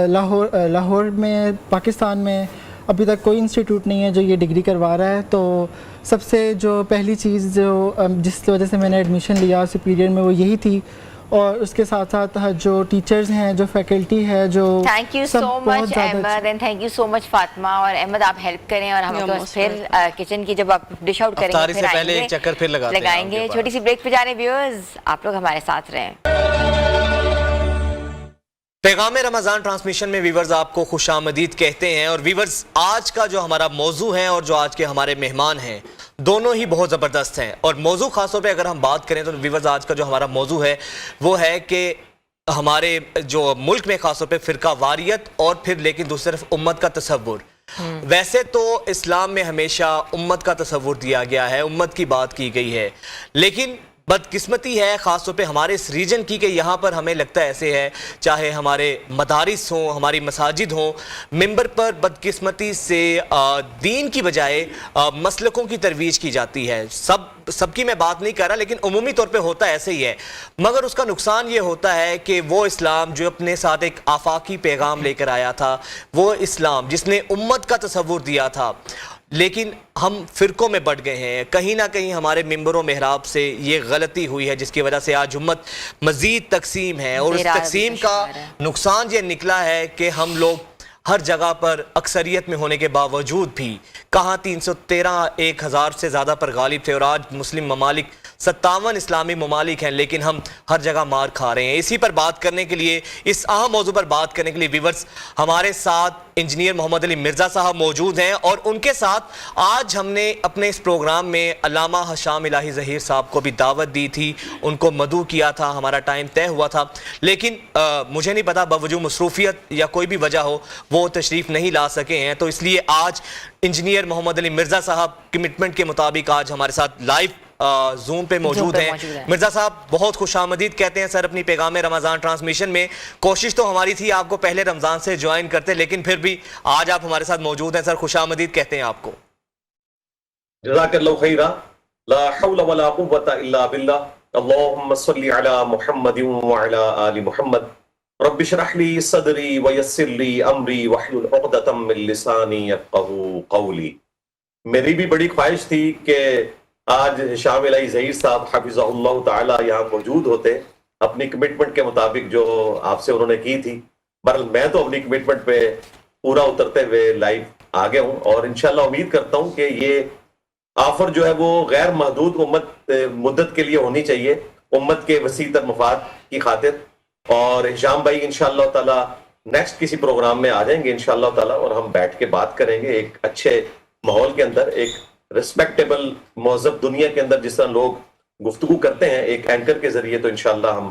لاہور میں پاکستان میں ابھی تک کوئی انسٹیٹیوٹ نہیں ہے جو یہ ڈگری کروا رہا ہے. تو سب سے جو پہلی چیز جو جس وجہ سے میں نے ایڈمیشن لیا سپیریئر میں وہ یہی تھی. اور اس کے ساتھ ساتھ جو ٹیچرز ہیں، جو فیکلٹی ہے، جو thank you so much Ahmed, and thank you so much Fatima. اور احمد آپ ہیلپ کریں اور ہم کو پھر کچن کی جب آپ ڈش آؤٹ کریں گے پھر پہلے ایک چکر پھر لگائیں گے. چھوٹی سی بریک پہ جا رہے ہیں ویورز، آپ لوگ ہمارے ساتھ رہیں. پیغام رمضان ٹرانسمیشن میں ویورز آپ کو خوش آمدید کہتے ہیں. اور ویورز آج کا جو ہمارا موضوع ہے اور جو آج کے ہمارے مہمان ہیں دونوں ہی بہت زبردست ہیں. اور موضوع خاص طور پہ اگر ہم بات کریں تو ویورز آج کا جو ہمارا موضوع ہے وہ ہے کہ ہمارے جو ملک میں خاص طور پہ فرقہ واریت اور پھر لیکن دوسری طرف امت کا تصور. ویسے تو اسلام میں ہمیشہ امت کا تصور دیا گیا ہے، امت کی بات کی گئی ہے، لیکن بدقسمتی ہے خاص طور پہ ہمارے اس ریجن کی کہ یہاں پر ہمیں لگتا ہے ایسے ہے، چاہے ہمارے مدارس ہوں، ہماری مساجد ہوں، ممبر پر بدقسمتی سے دین کی بجائے مسلکوں کی ترویج کی جاتی ہے. سب کی میں بات نہیں کر رہا، لیکن عمومی طور پہ ہوتا ایسے ہی ہے. مگر اس کا نقصان یہ ہوتا ہے کہ وہ اسلام جو اپنے ساتھ ایک آفاقی پیغام لے کر آیا تھا، وہ اسلام جس نے امت کا تصور دیا تھا، لیکن ہم فرقوں میں بٹ گئے ہیں. کہیں نہ کہیں ہمارے ممبر و محراب سے یہ غلطی ہوئی ہے جس کی وجہ سے آج امت مزید تقسیم ہے. اور اس تقسیم کا نقصان یہ نکلا ہے کہ ہم لوگ ہر جگہ پر اکثریت میں ہونے کے باوجود بھی کہاں 313 1000 سے زیادہ پر غالب تھے، اور آج مسلم ممالک 57 اسلامی ممالک ہیں، لیکن ہم ہر جگہ مار کھا رہے ہیں. اسی پر بات کرنے کے لیے، اس اہم موضوع پر بات کرنے کے لیے ویورز ہمارے ساتھ انجینئر محمد علی مرزا صاحب موجود ہیں. اور ان کے ساتھ آج ہم نے اپنے اس پروگرام میں علامہ حشام الہی ظہیر صاحب کو بھی دعوت دی تھی، ان کو مدعو کیا تھا، ہمارا ٹائم طے ہوا تھا، لیکن مجھے نہیں پتا باوجود مصروفیت یا کوئی بھی وجہ ہو وہ تشریف نہیں لا سکے ہیں. تو اس لیے آج انجینئر محمد علی مرزا صاحب کمٹمنٹ کے مطابق آج ہمارے ساتھ لائیو زوم پہ موجود ہیں. مرزا صاحب بہت خوش آمدید کہتے ہیں سر اپنی پیغام رمضان ٹرانسمیشن میں. کوشش تو ہماری تھی آپ کو پہلے رمضان سے جوائن کرتے، لیکن پھر بھی آج آپ ہمارے ساتھ موجود ہیں. سر خوش آمدید کہتے ہیں آپ کو. جزاک اللہ خیرا. لا حول ولا قوة الا باللہ. اللہم صلی علی محمد وعلی آل محمد. رب اشرح لی صدری ویسر لی امری واحلل عقدۃ من لسانی یفقہوا قولی. میری بھی بڑی خواہش تھی کہ آج حشام الہی ظہیر صاحب حفظہ اللہ تعالی یہاں موجود ہوتے، اپنی کمٹمنٹ کے مطابق جو آپ سے انہوں نے کی تھی. بہرحال میں تو اپنی کمٹمنٹ پہ پورا اترتے ہوئے لائیو آ گیا ہوں، اور انشاءاللہ امید کرتا ہوں کہ یہ آفر جو ہے وہ غیر محدود مدت کے لیے ہونی چاہیے، امت کے وسیع تر مفاد کی خاطر. اور حشام بھائی انشاءاللہ تعالی نیکسٹ کسی پروگرام میں آ جائیں گے انشاءاللہ تعالی، اور ہم بیٹھ کے بات کریں گے ایک اچھے ماحول کے اندر، ایک ریسپیکٹیبل مہذب دنیا کے اندر جس طرح لوگ گفتگو کرتے ہیں ایک اینکر کے ذریعے. تو انشاءاللہ ہم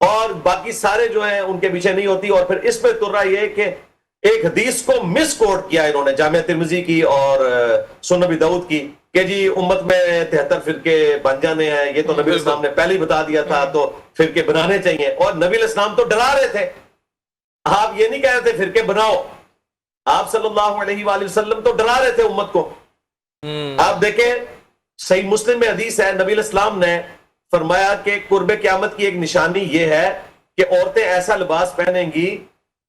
اور باقی سارے جو ہیں ان کے پیچھے نہیں ہوتی. اور پھر اس پہ تر رہا یہ کہ ایک حدیث کو مس کوٹ کیا انہوں نے جامعہ ترمذی کی اور سنن نبی داؤد کی کہ جی امت میں 73 فرقے بن جانے ہیں, یہ تو نبی الاسلام نے پہلے ہی بتا دیا تھا, تو فرقے بنانے چاہیے. اور نبی الاسلام تو ڈرا رہے تھے, آپ یہ نہیں کہہ رہے تھے فرقے بناؤ, آپ صلی اللہ علیہ وآلہ وسلم تو ڈرا رہے تھے امت کو. آپ دیکھیں صحیح مسلم میں حدیث ہے, نبی الاسلام نے فرمایا کہ قرب قیامت کی ایک نشانی یہ ہے کہ عورتیں ایسا لباس پہنیں گی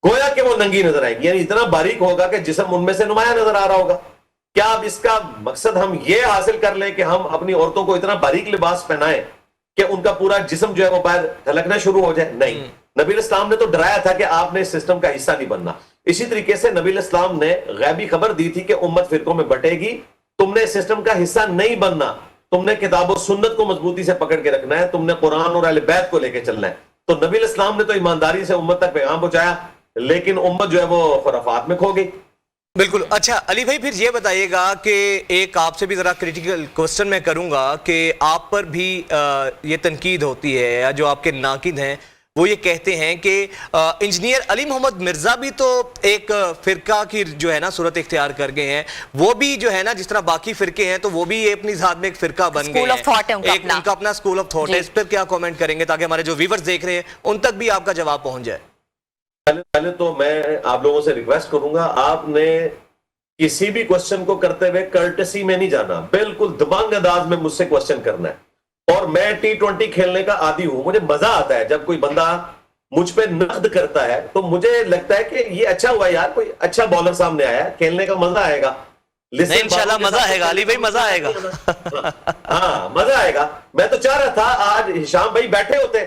گویا کہ وہ ننگی نظر آئیں گی, یعنی اتنا باریک ہوگا کہ جسم ان میں سے نمایاں نظر آ رہا ہوگا. کیا اب اس کا مقصد ہم یہ حاصل کر لیں کہ ہم اپنی عورتوں کو اتنا باریک لباس پہنائیں کہ ان کا پورا جسم جو ہے وہ باہر جھلکنا شروع ہو جائے؟ نہیں, نبی الاسلام نے تو ڈرایا تھا کہ آپ نے اس سسٹم کا حصہ نہیں بننا. اسی طریقے سے نبی الاسلام نے غیبی خبر دی تھی کہ امت فرقوں میں بٹے گی, تم نے اس سسٹم کا حصہ نہیں بننا, تم نے کتاب و سنت کو مضبوطی سے پکڑ کے رکھنا ہے, تم نے قرآن اور اہل بیت کو لے کے چلنا ہے. تو نبی الاسلام نے تو ایمانداری سے امت تک پیغام پہنچایا, لیکن امت جو ہے وہ خرافات میں کھو گئی. بالکل. اچھا علی بھائی پھر یہ بتائیے گا کہ ایک آپ سے بھی ذرا کریٹیکل کوسچن میں کروں گا کہ آپ پر بھی یہ تنقید ہوتی ہے, یا جو آپ کے ناقد ہیں وہ یہ کہتے ہیں کہ انجینئر علی محمد مرزا بھی تو ایک فرقہ کی جو ہے نا صورت اختیار کر گئے ہیں, وہ بھی جو ہے نا جس طرح باقی فرقے ہیں تو وہ بھی اپنی ذات میں ایک فرقہ بن گئے ہیں, ایک ان کا اپنا اسکول آف تھاٹ ہے. اس پر کیا کومنٹ کریں گے تاکہ ہمارے جو ویورز دیکھ رہے ہیں ان تک بھی آپ کا جواب پہنچ جائے؟ پہلے تو میں آپ لوگوں سے ریکویسٹ کروں گا, آپ نے کسی بھی کوسچن کو کرتے ہوئے کرٹسی میں نہیں جانا, بالکل دبنگ انداز میں مجھ سے کوسچن کرنا ہے. اور میں T20 کھیلنے کا عادی ہوں, مجھے مزہ آتا ہے جب کوئی بندہ مجھ پہ نقد کرتا ہے, تو مجھے لگتا ہے کہ یہ اچھا ہوا یار, کوئی اچھا بالر سامنے آیا ہے, کھیلنے کا مزہ آئے گا. انشاءاللہ مزہ آئے گا علی بھائی, مزہ آئے گا. ہاں مزہ آئے گا. میں تو چاہ رہا تھا آج ہشام بھائی بیٹھے ہوتے,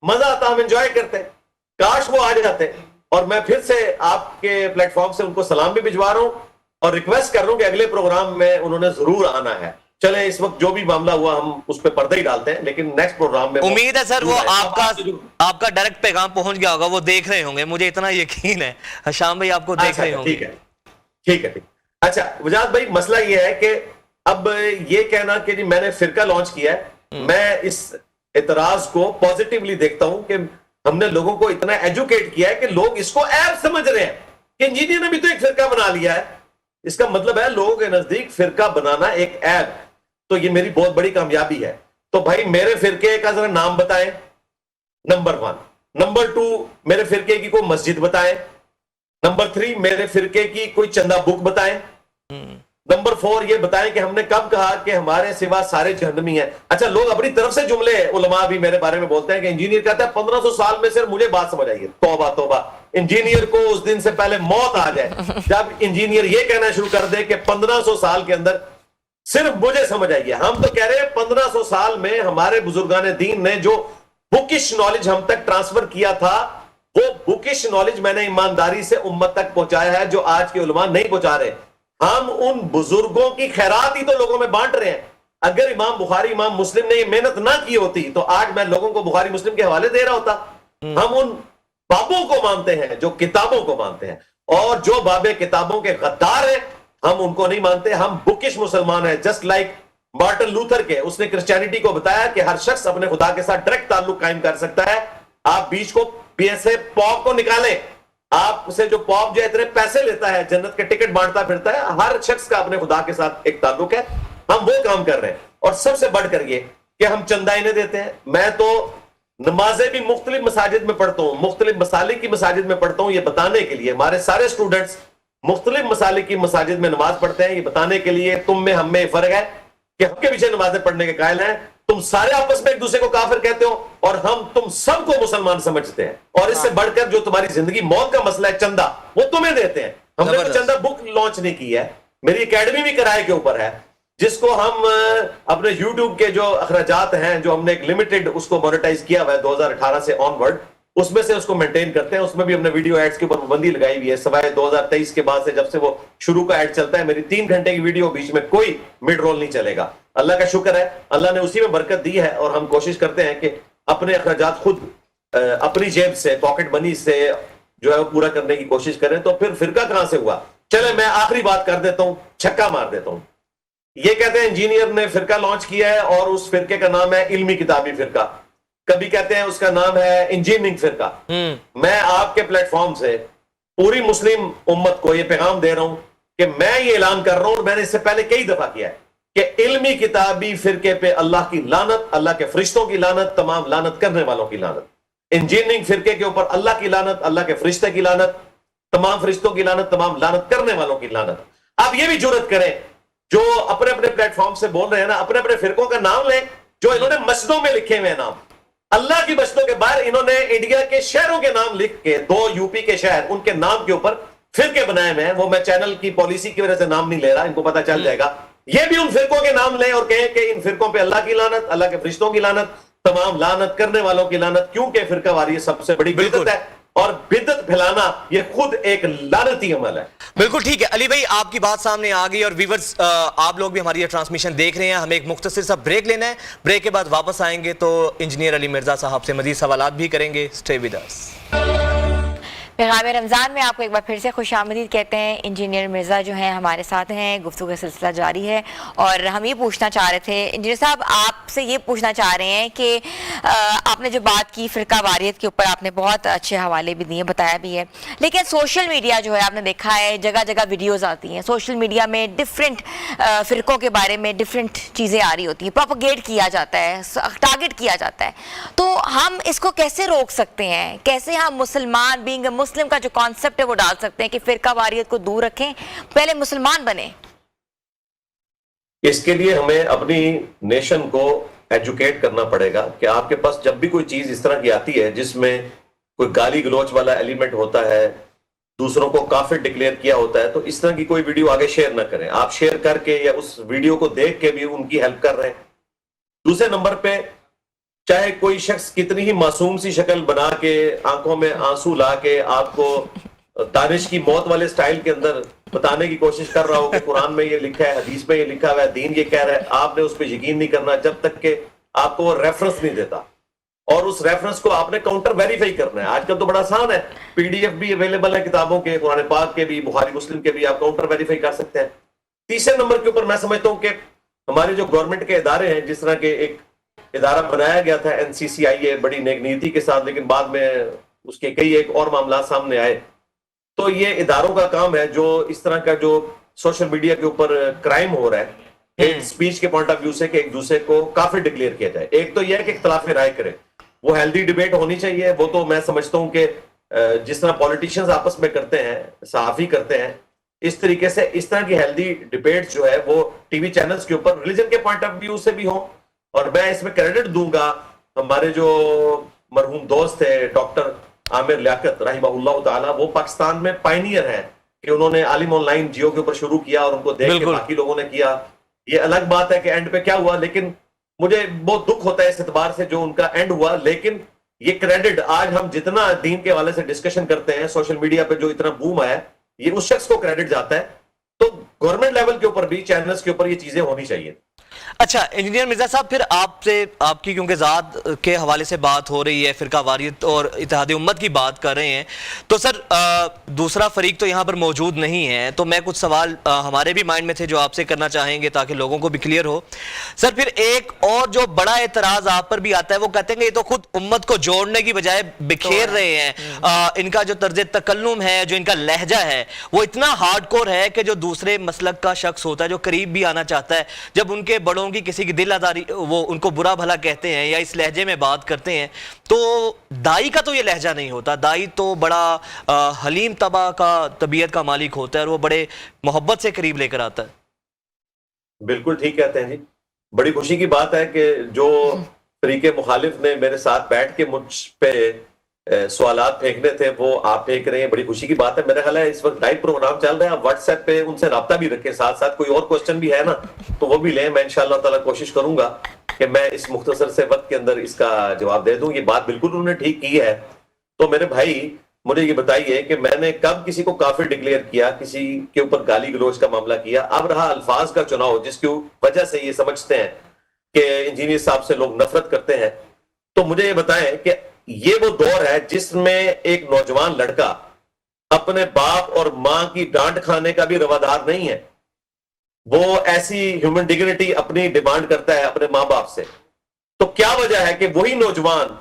مزہ آتا, ہم انجوائے کرتے, کاش وہ آ جاتے. اور میں پھر سے آپ کے پلیٹ فارم سے ان کو سلام بھی بھجوا رہا ہوں اور ریکویسٹ کر رہا ہوں کہ اگلے پروگرام میں انہوں نے ضرور آنا ہے. چلیں اس وقت جو بھی معاملہ ہوا ہم اس پہ پردہ ہی ڈالتے ہیں, لیکن نیکسٹ پروگرام میں امید ہے سر وہ آپ کا ڈائریکٹ پیغام پہنچ گیا ہوگا, وہ دیکھ رہے ہوں گے, مجھے اتنا یقین ہے. شام بھائی آپ کو دیکھ رہے ہوں گے. ٹھیک ہے. اچھا وجاد بھائی, مسئلہ یہ ہے کہ اب یہ کہنا کہ جی میں نے فرقہ لانچ کیا ہے, میں اس اعتراض کو پازیٹیولی دیکھتا ہوں کہ ہم نے لوگوں کو اتنا ایجوکیٹ کیا ہے کہ لوگ اس کو عیب سمجھ رہے ہیں کہ انجینئر نے بھی تو ایک فرقہ بنا لیا ہے. اس کا مطلب ہے لوگوں کے نزدیک فرقہ بنانا ایک عیب, تو یہ میری بہت بڑی کامیابی ہے. تو بھائی میرے فرقے کا ذرا نام بتائیں, نمبر 1. نمبر 2, میرے فرقے کی کوئی مسجد بتائیں. نمبر 3, میرے فرقے کی کوئی چندہ بک بتائیں. نمبر 4, یہ بتائیں کہ ہم نے کب کہا کہ ہمارے سوا سارے جہنمی ہیں. اچھا لوگ اپنی طرف سے جملے, علماء بھی میرے بارے میں بولتے ہیں کہ انجینئر کہتا ہے 1500 سال میں صرف مجھے بات سمجھ آئی ہے. توبہ توبہ, انجینئر کو اس دن سے پہلے موت آ جائے جب انجینئر یہ کہنا شروع کر دے کہ 1500 سال کے اندر صرف مجھے سمجھ آئی ہے. ہم تو کہہ رہے ہیں 1500 سال میں ہمارے بزرگان دین نے جو بکش نالج ہم تک ٹرانسفر کیا تھا, وہ بکش نالج میں نے ایمانداری سے امت تک پہنچایا ہے جو آج کے علماء نہیں پہنچا رہے. ہم ان بزرگوں کی خیرات ہی تو لوگوں میں بانٹ رہے ہیں. اگر امام بخاری امام مسلم نے یہ محنت نہ کی ہوتی تو آج میں لوگوں کو بخاری مسلم کے حوالے دے رہا ہوتا. ہم ان بابوں کو مانتے ہیں جو کتابوں کو مانتے ہیں, اور جو بابے کتابوں کے غدار ہیں ہم ان کو نہیں مانتے. ہم بکش مسلمان ہیں, جسٹ لائک مارٹن لوتھر کے. اس نے کرسچینٹی کو بتایا کہ ہر شخص اپنے خدا کے ساتھ ڈائریکٹ تعلق قائم کر سکتا ہے. آپ بیچ کو پیسے پاپ کو نکالیں, آپ سے جو پاپ جو اتنے پیسے لیتا ہے, جنت کے ٹکٹ بانٹتا پھرتا ہے, ہر شخص کا اپنے خدا کے ساتھ ایک تعلق ہے. ہم وہ کام کر رہے ہیں. اور سب سے بڑھ کر یہ کہ ہم چندہ انہیں دیتے ہیں. میں تو نمازیں بھی مختلف مساجد میں پڑھتا ہوں, مختلف مسالک کی مساجد میں پڑھتا ہوں, یہ بتانے کے لیے ہمارے سارے اسٹوڈنٹس مختلف مسالک کی مساجد میں نماز پڑھتے ہیں, یہ بتانے کے لیے تم میں ہم میں فرق ہے کہ ہم کے پیچھے نمازیں پڑھنے کے قائل ہیں. تم سارے آپس میں ایک دوسرے کو کافر کہتے ہو اور ہم تم سب کو مسلمان سمجھتے ہیں. اور اس سے بڑھ کر جو تمہاری زندگی موت کا مسئلہ ہے چندہ, وہ تمہیں دیتے ہیں. ہم نے تو چندہ بک لانچ نہیں کی ہے, میری اکیڈمی بھی کرائے کے اوپر ہے, جس کو ہم اپنے یوٹیوب کے جو اخراجات ہیں جو ہم نے ایک لمیٹڈ اس کو مونیٹائز کیا ہوا ہے 2018 سے آن ورڈ, اس میں سے اس کو مینٹین کرتے ہیں. اس میں بھی ہم نے ویڈیو ایڈز کے اوپر پابندی لگائی ہوئی ہے, سوائے 2023 کے بعد سے جب سے وہ شروع کا ایڈ چلتا ہے میری 3 گھنٹے کی ویڈیو, بیچ میں کوئی مڈ رول نہیں چلے گا. اللہ کا شکر ہے, اللہ نے اسی میں برکت دی ہے, اور ہم کوشش کرتے ہیں کہ اپنے اخراجات خود اپنی جیب سے پاکٹ منی سے جو ہے وہ پورا کرنے کی کوشش کریں. تو پھر فرقہ کہاں سے ہوا؟ چلے میں آخری بات کر دیتا ہوں, چھکا مار دیتا ہوں. یہ کہتے ہیں انجینئر نے فرقہ لانچ کیا ہے اور اس فرقے کا نام ہے علمی کتابی فرقہ. کبھی کہتے ہیں اس کا نام ہے انجینئرنگ فرقہ. میں آپ کے پلیٹ فارم سے پوری مسلم امت کو یہ پیغام دے رہا ہوں کہ میں یہ اعلان کر رہا ہوں, اور میں نے اس سے پہلے کئی دفعہ کیا ہے, کہ علمی کتابی فرقے پہ اللہ کی لعنت, اللہ کے فرشتوں کی لعنت, تمام لعنت کرنے والوں کی لعنت. انجینئرنگ فرقے کے اوپر اللہ کی لعنت, اللہ کے فرشتے کی لعنت, تمام فرشتوں کی لعنت, تمام لعنت کرنے والوں کی لعنت. آپ یہ بھی جرات کریں جو اپنے اپنے پلیٹ فارم سے بول رہے ہیں نا, اپنے اپنے فرقوں کا نام لیں جو انہوں نے مسجدوں میں لکھے ہوئے نام. اللہ کی مسجدوں کے باہر انہوں نے انڈیا کے شہروں کے نام لکھ کے, 2 یوپی کے شہر, ان کے نام کے اوپر فرقے بنائے ہوئے ہیں. وہ میں چینل کی پالیسی کی وجہ سے نام نہیں لے رہا, ان کو پتا چل جائے گا. یہ بھی ان فرقوں کے نام لیں اور کہیں کہ ان فرقوں پہ اللہ کی لعنت, اللہ کے فرشتوں کی لعنت, تمام لعنت کرنے والوں کی لعنت, کیونکہ فرقہ واریت سب سے بڑی بدعت ہے, اور بدعت پھیلانا یہ خود ایک لعنتی عمل ہے. بالکل ٹھیک ہے علی بھائی, آپ کی بات سامنے آ گئی, اور ویورز آپ لوگ بھی ہماری یہ ٹرانسمیشن دیکھ رہے ہیں. ہمیں ایک مختصر سا بریک لینا ہے, بریک کے بعد واپس آئیں گے تو انجینئر علی مرزا صاحب سے مزید سوالات بھی کریں گے. Stay with us. پیغام رمضان میں آپ کو ایک بار پھر سے خوش آمدید کہتے ہیں. انجینئر مرزا جو ہیں ہمارے ساتھ ہیں, گفتگو کا سلسلہ جاری ہے, اور ہم یہ پوچھنا چاہ رہے تھے انجینئر صاحب, آپ سے یہ پوچھنا چاہ رہے ہیں کہ آپ نے جو بات کی فرقہ واریت کے اوپر, آپ نے بہت اچھے حوالے بھی دیے, بتایا بھی ہے, لیکن سوشل میڈیا جو ہے آپ نے دیکھا ہے جگہ جگہ ویڈیوز آتی ہیں, سوشل میڈیا میں ڈفرینٹ فرقوں کے بارے میں ڈفرینٹ چیزیں آ رہی ہوتی ہیں, پروپیگیٹ کیا جاتا ہے, ٹارگٹ کیا جاتا ہے. تو ہم اس کو کیسے روک سکتے ہیں, کیسے ہم مسلمان بینگ اے مسلم کا جو کانسیپٹ ہے وہ ڈال سکتے ہیں کہ فرقہ واریت کو دور رکھیں, پہلے مسلمان بنیں؟ اس کے لیے ہمیں اپنی نیشن کو ایجوکیٹ کرنا پڑے گا کہ آپ کے پاس جب بھی کوئی چیز اس طرح کی آتی ہے جس میں کوئی گالی گلوچ والا ایلیمنٹ ہوتا ہے, دوسروں کو کافر ڈکلیئر کیا ہوتا ہے, تو اس طرح کی کوئی ویڈیو آگے شیئر نہ کریں. آپ شیئر کر کے یا اس ویڈیو کو دیکھ کے بھی ان کی ہیلپ کر رہے ہیں. دوسرے نمبر پہ, چاہے کوئی شخص کتنی ہی معصوم سی شکل بنا کے, آنکھوں میں آنسو لا کے آپ کو دانش کی موت والے سٹائل کے اندر بتانے کی کوشش کر رہا ہو کہ قرآن میں یہ لکھا ہے, حدیث میں یہ لکھا ہوا ہے, دین یہ کہہ رہا ہے, آپ نے اس پہ یقین نہیں کرنا جب تک کہ آپ کو وہ ریفرنس نہیں دیتا, اور اس ریفرنس کو آپ نے کاؤنٹر ویریفائی کرنا ہے. آج کل تو بڑا آسان ہے, پی ڈی ایف بھی اویلیبل ہے کتابوں کے, قرآن پاک کے بھی, بخاری مسلم کے بھی, آپ کاؤنٹر ویریفائی کر سکتے ہیں. تیسرے نمبر کے اوپر میں سمجھتا ہوں کہ ہمارے جو گورنمنٹ کے ادارے ہیں, جس طرح کے ایک ادارہ بنایا گیا تھا NCCIA بڑی نیک نیتی کے ساتھ, لیکن بعد میں اس کے کئی ایک اور معاملات سامنے آئے, تو یہ اداروں کا کام ہے جو اس طرح کا جو سوشل میڈیا کے اوپر کرائم ہو رہا ہے, ایک سپیچ کے پوائنٹ آف ویو سے کہ ایک دوسرے کو کافر ڈکلیئر کیا جائے. ایک تو یہ ہے کہ اختلاف رائے کرے, وہ ہیلدی ڈیبیٹ ہونی چاہیے. وہ تو میں سمجھتا ہوں کہ جس طرح پولیٹیشنز آپس میں کرتے ہیں, صحافی کرتے ہیں, اس طریقے سے اس طرح کی ہیلدی ڈیبیٹ جو ہے وہ ٹی وی چینلز کے اوپر ریلیجن کے پوائنٹ آف ویو سے بھی ہوں. اور میں اس میں کریڈٹ دوں گا ہمارے جو مرحوم دوست تھے ڈاکٹر عامر لیاقت رحمہ اللہ تعالی, وہ پاکستان میں پائنیئر ہیں کہ انہوں نے عالم آن لائن جیو کے اوپر شروع کیا, اور ان کو دیکھ کے باقی لوگوں نے کیا. یہ الگ بات ہے کہ اینڈ پہ کیا ہوا, لیکن مجھے بہت دکھ ہوتا ہے اس اعتبار سے جو ان کا اینڈ ہوا. لیکن یہ کریڈٹ آج ہم جتنا دین کے حوالے سے ڈسکشن کرتے ہیں سوشل میڈیا پہ, جو اتنا بوم آیا ہے, یہ اس شخص کو کریڈٹ جاتا ہے. تو گورنمنٹ لیول کے اوپر بھی, چینلز کے اوپر یہ چیزیں ہونی چاہیے. اچھا انجینئر مرزا صاحب, پھر آپ سے, آپ کی کیونکہ ذات کے حوالے سے بات ہو رہی ہے, فرقہ واریت اور اتحاد امت کی بات کر رہے ہیں, تو سر دوسرا فریق تو یہاں پر موجود نہیں ہے, تو میں کچھ سوال ہمارے بھی مائنڈ میں تھے جو آپ سے کرنا چاہیں گے تاکہ لوگوں کو بھی کلیئر ہو. سر پھر ایک اور جو بڑا اعتراض آپ پر بھی آتا ہے, وہ کہتے ہیں کہ یہ تو خود امت کو جوڑنے کی بجائے بکھیر رہے ہیں. ان کا جو طرز تکلم ہے, جو ان کا لہجہ ہے, وہ اتنا ہارڈ کور ہے کہ جو دوسرے مسلک کا شخص ہوتا ہے, جو قریب بھی آنا چاہتا ہے, جب ان کے بڑوں کی کسی کی دل آزاری, وہ ان کو برا بھلا کہتے ہیں یا اس لہجے میں بات کرتے ہیں, تو دائی کا تو یہ لہجہ نہیں ہوتا. دائی تو بڑا حلیم طبع کا, طبیعت کا مالک ہوتا ہے, اور وہ بڑے محبت سے قریب لے کر آتا ہے. بالکل ٹھیک کہتے ہیں جی. بڑی خوشی کی بات ہے کہ جو فریق مخالف نے میرے ساتھ بیٹھ کے مجھ پہ سوالات پھینکنے تھے وہ آپ پھینک رہے ہیں, بڑی خوشی کی بات ہے. میرا خیال ہے اس وقت لائیو پروگرام چل رہا ہے, آپ واٹس ایپ پہ ان سے رابطہ بھی رکھیں, ساتھ ساتھ کوئی اور کوسچن بھی ہے نا تو وہ بھی لیں. میں انشاءاللہ تعالیٰ کوشش کروں گا کہ میں اس مختصر سے وقت کے اندر اس کا جواب دے دوں. یہ بات بالکل انہوں نے ٹھیک کی ہے. تو میرے بھائی مجھے یہ بتائیے کہ میں نے کب کسی کو کافر ڈکلیئر کیا, کسی کے اوپر گالی گلوچ کا معاملہ کیا؟ اب رہا الفاظ کا چناؤ, جس کی وجہ سے یہ سمجھتے ہیں کہ انجینئر صاحب سے لوگ نفرت کرتے ہیں. تو مجھے یہ بتائیں کہ یہ وہ دور ہے جس میں ایک نوجوان لڑکا اپنے باپ اور ماں کی ڈانٹ کھانے کا بھی روادار نہیں ہے. وہ ایسی ہیومن ڈگنیٹی اپنی ڈیمانڈ کرتا ہے اپنے ماں باپ سے. تو کیا وجہ ہے کہ وہی نوجوان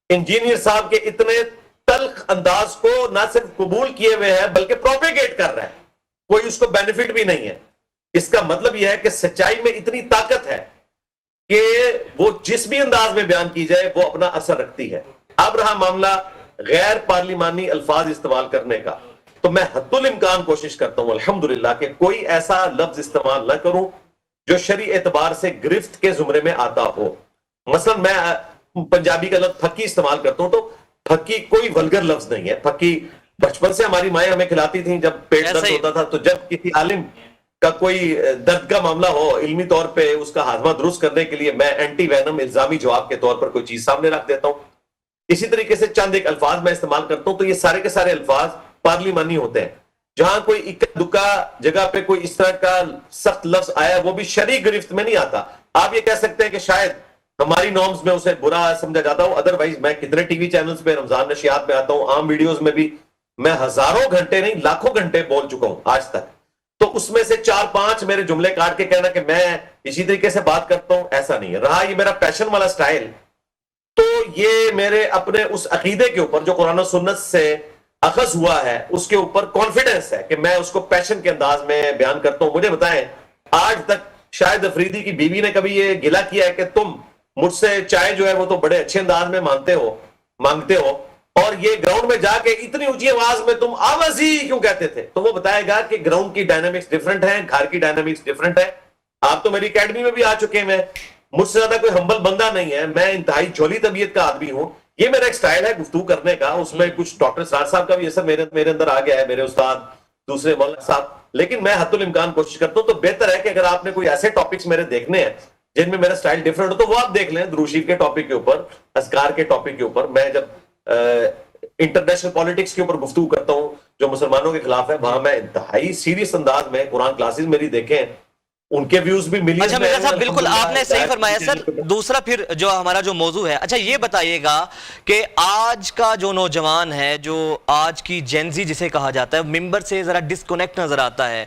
انجینئر صاحب کے اتنے تلخ انداز کو نہ صرف قبول کیے ہوئے ہیں بلکہ پروپیگیٹ کر رہا ہے, کوئی اس کو بینیفٹ بھی نہیں ہے. اس کا مطلب یہ ہے کہ سچائی میں اتنی طاقت ہے کہ وہ جس بھی انداز میں بیان کی جائے وہ اپنا اثر رکھتی ہے. اب رہا معاملہ غیر پارلیمانی الفاظ استعمال کرنے کا, تو میں حد الامکان کوشش کرتا ہوں الحمدللہ کہ کوئی ایسا لفظ استعمال نہ کروں جو شرعی اعتبار سے گرفت کے زمرے میں آتا ہو. مثلا میں پنجابی کا لفظ پھکی استعمال کرتا ہوں, تو پھکی کوئی ولگر لفظ نہیں ہے. پھکی بچپن سے ہماری مائیں ہمیں کھلاتی تھیں جب پیٹ درد ہوتا تھا, تو جب کسی عالم کا کوئی درد کا معاملہ ہو علمی طور پہ اس کا ہاضمہ درست کرنے کے لیے میں اینٹی وینم الزامی جواب کے طور پر کوئی چیز سامنے رکھ دیتا ہوں. اسی طریقے سے چند ایک الفاظ میں استعمال کرتا ہوں, تو یہ سارے کے سارے الفاظ پارلیمانی ہوتے ہیں. جہاں کوئی اکا دکا جگہ پہ کوئی اس طرح کا سخت لفظ آیا وہ بھی شرعی گرفت میں نہیں آتا. آپ یہ کہہ سکتے ہیں کہ شاید ہماری نارمز میں اسے برا سمجھا جاتا ہوں, ادروائز میں کتنے ٹی وی چینلز پہ رمضان نشریات میں آتا ہوں, عام ویڈیوز میں بھی میں ہزاروں گھنٹے نہیں لاکھوں گھنٹے بول چکا ہوں آج تک. تو اس میں سے 4-5 میرے جملے کاٹ کے کہنا کہ میں اسی طریقے سے بات کرتا ہوں, ایسا نہیں ہے. رہا یہ میرا پیشن والا سٹائل, تو یہ میرے اپنے اس عقیدے کے اوپر جو قرآن و سنت سے اخذ ہوا ہے اس کے اوپر کانفیڈنس ہے کہ میں اس کو پیشن کے انداز میں بیان کرتا ہوں. مجھے بتائیں آج تک شاہد افریدی کی بیوی نے کبھی یہ گلہ کیا ہے کہ تم مجھ سے چائے جو ہے وہ تو بڑے اچھے انداز میں مانگتے ہو اور یہ گراؤنڈ میں جا کے اتنی اونچی آواز میں تم آوازی کیوں کہتے تھے؟ تو وہ بتائے گا کہ گراؤنڈ کی ڈائنامکس ڈیفرنٹ ہیں, گھر کی ڈائنامکس ڈیفرنٹ ہے. آپ تو میری اکیڈمی میں بھی آ چکے ہیں, مجھ سے زیادہ کوئی ہمبل بندہ نہیں ہے, میں انتہائی جھولی طبیعت کا آدمی ہوں. یہ میرا ایک سٹائل ہے گفتگو کرنے کا, اس میں کچھ ڈاکٹر سرار صاحب کا بھی اثر میرے اندر آ گیا ہے, میرے استاد دوسرے مولانا صاحب, لیکن میں حد الامکان کوشش کرتا ہوں. تو بہتر ہے کہ اگر آپ نے کوئی ایسے ٹاپکس میرے دیکھنے ہیں جن میں میرا سٹائل ڈیفرنٹ ہو تو وہ آپ دیکھ لیں. درود شریف کے ٹاپک کے اوپر, اذکار کے ٹاپک کے اوپر, میں جب انٹرنیشنل پالیٹکس کے اوپر گفتگو کرتا ہوں جو مسلمانوں کے خلاف ہے, وہاں میں انتہائی سیریس انداز میں قرآن کلاسز میری دیکھیں, ان کے ویوز بھی ملی. اچھا مرزا صاحب بالکل آپ نے صحیح فرمایا سر. دوسرا پھر جو ہمارا جو موضوع ہے, اچھا یہ بتائیے گا کہ آج کا جو نوجوان ہے, جو آج کی جینزی جسے کہا جاتا ہے, ممبر سے ذرا ڈسکنیکٹ نظر آتا ہے.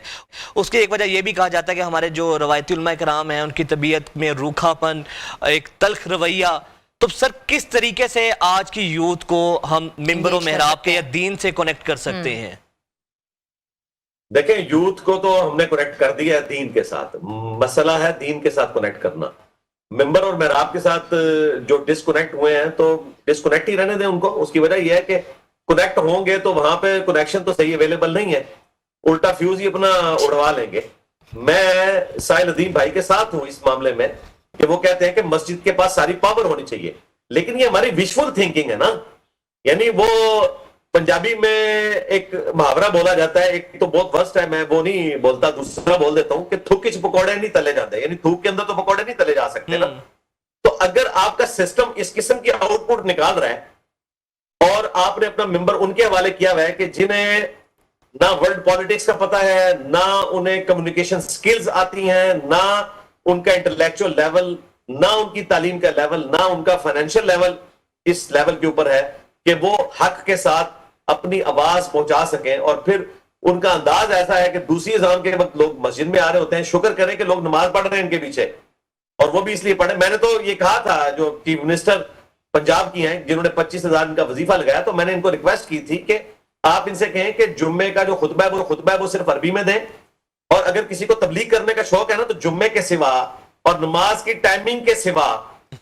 اس کی ایک وجہ یہ بھی کہا جاتا ہے کہ ہمارے جو روایتی علماء کرام ہیں ان کی طبیعت میں روکھا پن, ایک تلخ رویہ. تو سر کس طریقے سے آج کی یوتھ کو ہم ممبر و محراب کے یا دین سے کنیکٹ کر سکتے ہیں؟ دیکھیں یوتھ کو تو ہم نے کنیکٹ کر دیا ہے دین کے ساتھ, مسئلہ ہے دین کے ساتھ کنیکٹ کرنا. ممبر اور محراب کے ساتھ جو ڈسکنیکٹ ہوئے ہیں تو ڈسکنیکٹ ہی رہنے دیں ان کو. اس کی وجہ یہ ہے کہ کنیکٹ ہوں گے تو وہاں پہ کنیکشن تو صحیح اویلیبل نہیں ہے, الٹا فیوز ہی اپنا اڑوا لیں گے. میں سائل ندیم بھائی کے ساتھ ہوں اس معاملے میں کہ وہ کہتے ہیں کہ مسجد کے پاس ساری پاور ہونی چاہیے, لیکن یہ ہماری وشفل تھنکنگ ہے نا. یعنی وہ پنجابی میں ایک محاورہ بولا جاتا ہے, ایک تو بہت ورسٹ ہے, میں وہ نہیں بولتا, دوسرا بول دیتا ہوں کہ تھوک کے پکوڑے نہیں تلے جاتے. یعنی تھوک کے اندر تو پکوڑے نہیں تلے جا سکتے نا. تو اگر آپ کا سسٹم اس قسم کی آؤٹ پٹ نکال رہا ہے اور آپ نے اپنا ممبر ان کے حوالے کیا ہوا ہے کہ جنہیں نہ ورلڈ پالیٹکس کا پتہ ہے, نہ انہیں کمیونیکیشن سکلز آتی ہیں, نہ ان کا انٹلیکچوئل لیول, نہ ان کی تعلیم کا لیول, نہ ان کا فائنینشیل لیول اس لیول کے اوپر ہے کہ وہ حق کے ساتھ اپنی آواز پہنچا سکیں. اور پھر ان کا انداز ایسا ہے کہ دوسری اذان کے وقت لوگ مسجد میں آ رہے ہوتے ہیں, شکر کریں کہ لوگ نماز پڑھ رہے ہیں ان کے پیچھے, اور وہ بھی اس لیے پڑھے. میں نے تو یہ کہا تھا جو چیف منسٹر پنجاب کی ہیں جنہوں نے 25,000 ان کا وظیفہ لگایا, تو میں نے ان کو ریکویسٹ کی تھی کہ آپ ان سے کہیں کہ جمعے کا جو خطبہ ہے وہ صرف عربی میں دیں, اور اگر کسی کو تبلیغ کرنے کا شوق ہے نا تو جمعے کے سوا اور نماز کی ٹائمنگ کے سوا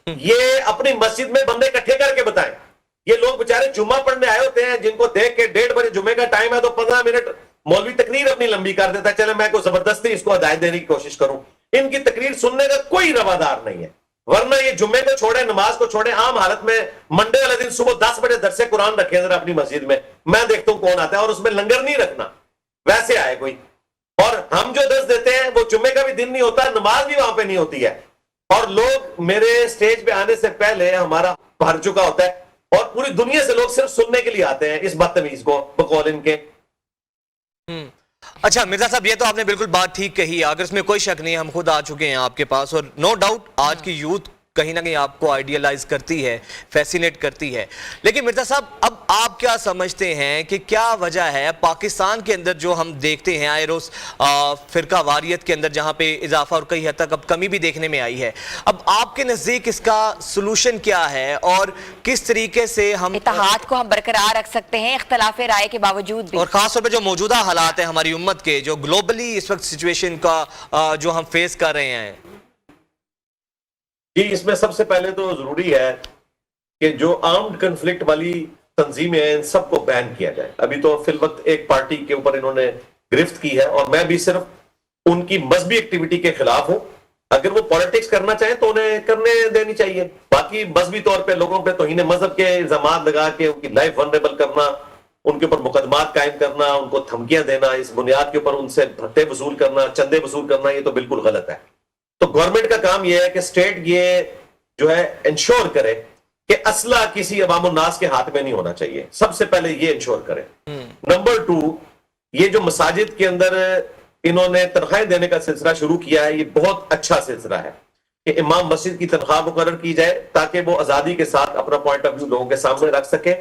یہ اپنی مسجد میں بندے اکٹھے کر کے بتائیں. یہ لوگ بےچارے جمعہ پڑھنے آئے ہوتے ہیں جن کو دیکھ کے 1:30 بجے جمعے کا ٹائم ہے تو 15 منٹ مولوی تقریر اپنی لمبی کر دیتا ہے, چلے میں کوئی زبردستی اس کو ہدایت دینے کی کوشش کروں. ان کی تقریر سننے کا کوئی روادار نہیں ہے. ورنہ یہ جمعے کو چھوڑے, نماز کو چھوڑے, عام حالت میں منڈے والے دن صبح 10 بجے درس قرآن رکھیں ذرا اپنی مسجد میں دیکھتا ہوں کون آتا ہے, اور اس میں لنگر نہیں رکھنا, ویسے آئے کوئی. اور ہم جو درس دیتے ہیں وہ جمعے کا بھی دن نہیں ہوتا, نماز بھی وہاں پہ نہیں ہوتی ہے, اور لوگ میرے سٹیج پہ آنے سے پہلے ہمارا بھر چکا ہوتا ہے, اور پوری دنیا سے لوگ صرف سننے کے لیے آتے ہیں اس بدتمیز کو بقول ان کے. اچھا مرزا صاحب یہ تو آپ نے بالکل بات ٹھیک کہی ہے, اگر اس میں کوئی شک نہیں ہے, ہم خود آ چکے ہیں آپ کے پاس, اور نو ڈاؤٹ آج کی یوتھ کہیں نہ کہیں آپ کو آئیڈیالائز کرتی ہے, فیسینیٹ کرتی ہے. لیکن مرزا صاحب اب آپ کیا سمجھتے ہیں کہ کیا وجہ ہے پاکستان کے اندر جو ہم دیکھتے ہیں آئے روز فرقہ واریت کے اندر جہاں پہ اضافہ اور کئی حد تک اب کمی بھی دیکھنے میں آئی ہے, اب آپ کے نزدیک اس کا سلوشن کیا ہے اور کس طریقے سے ہم اتحاد کو ہم برقرار رکھ سکتے ہیں اختلاف رائے کے باوجود بھی؟ اور خاص طور پہ جو موجودہ حالات ہیں ہماری امت کے, جو گلوبلی اس وقت سچویشن کا جو ہم فیس کر رہے ہیں. جی, اس میں سب سے پہلے تو ضروری ہے کہ جو آرمڈ کنفلکٹ والی تنظیمیں ہیں ان سب کو بین کیا جائے. ابھی تو فی الوقت ایک پارٹی کے اوپر انہوں نے گرفت کی ہے اور میں بھی صرف ان کی مذہبی ایکٹیویٹی کے خلاف ہوں. اگر وہ پالیٹکس کرنا چاہیں تو انہیں کرنے دینی چاہیے. باقی مذہبی طور پہ لوگوں پہ توہین مذہب کے الزامات لگا کے ان کی لائف ونریبل کرنا, ان کے اوپر مقدمات قائم کرنا, ان کو دھمکیاں دینا, اس بنیاد کے اوپر ان سے بھتے وصول کرنا, چندے وصول کرنا, یہ تو بالکل غلط ہے. تو گورنمنٹ کا کام یہ ہے کہ اسٹیٹ یہ جو ہے انشور کرے کہ اسلحہ کسی عوام الناس کے ہاتھ میں نہیں ہونا چاہیے. سب سے پہلے یہ انشور کرے. نمبر 2, یہ جو مساجد کے اندر انہوں نے تنخواہیں دینے کا سلسلہ شروع کیا ہے, یہ بہت اچھا سلسلہ ہے کہ امام مسجد کی تنخواہ مقرر کی جائے تاکہ وہ آزادی کے ساتھ اپنا پوائنٹ آف ویو لوگوں کے سامنے رکھ سکے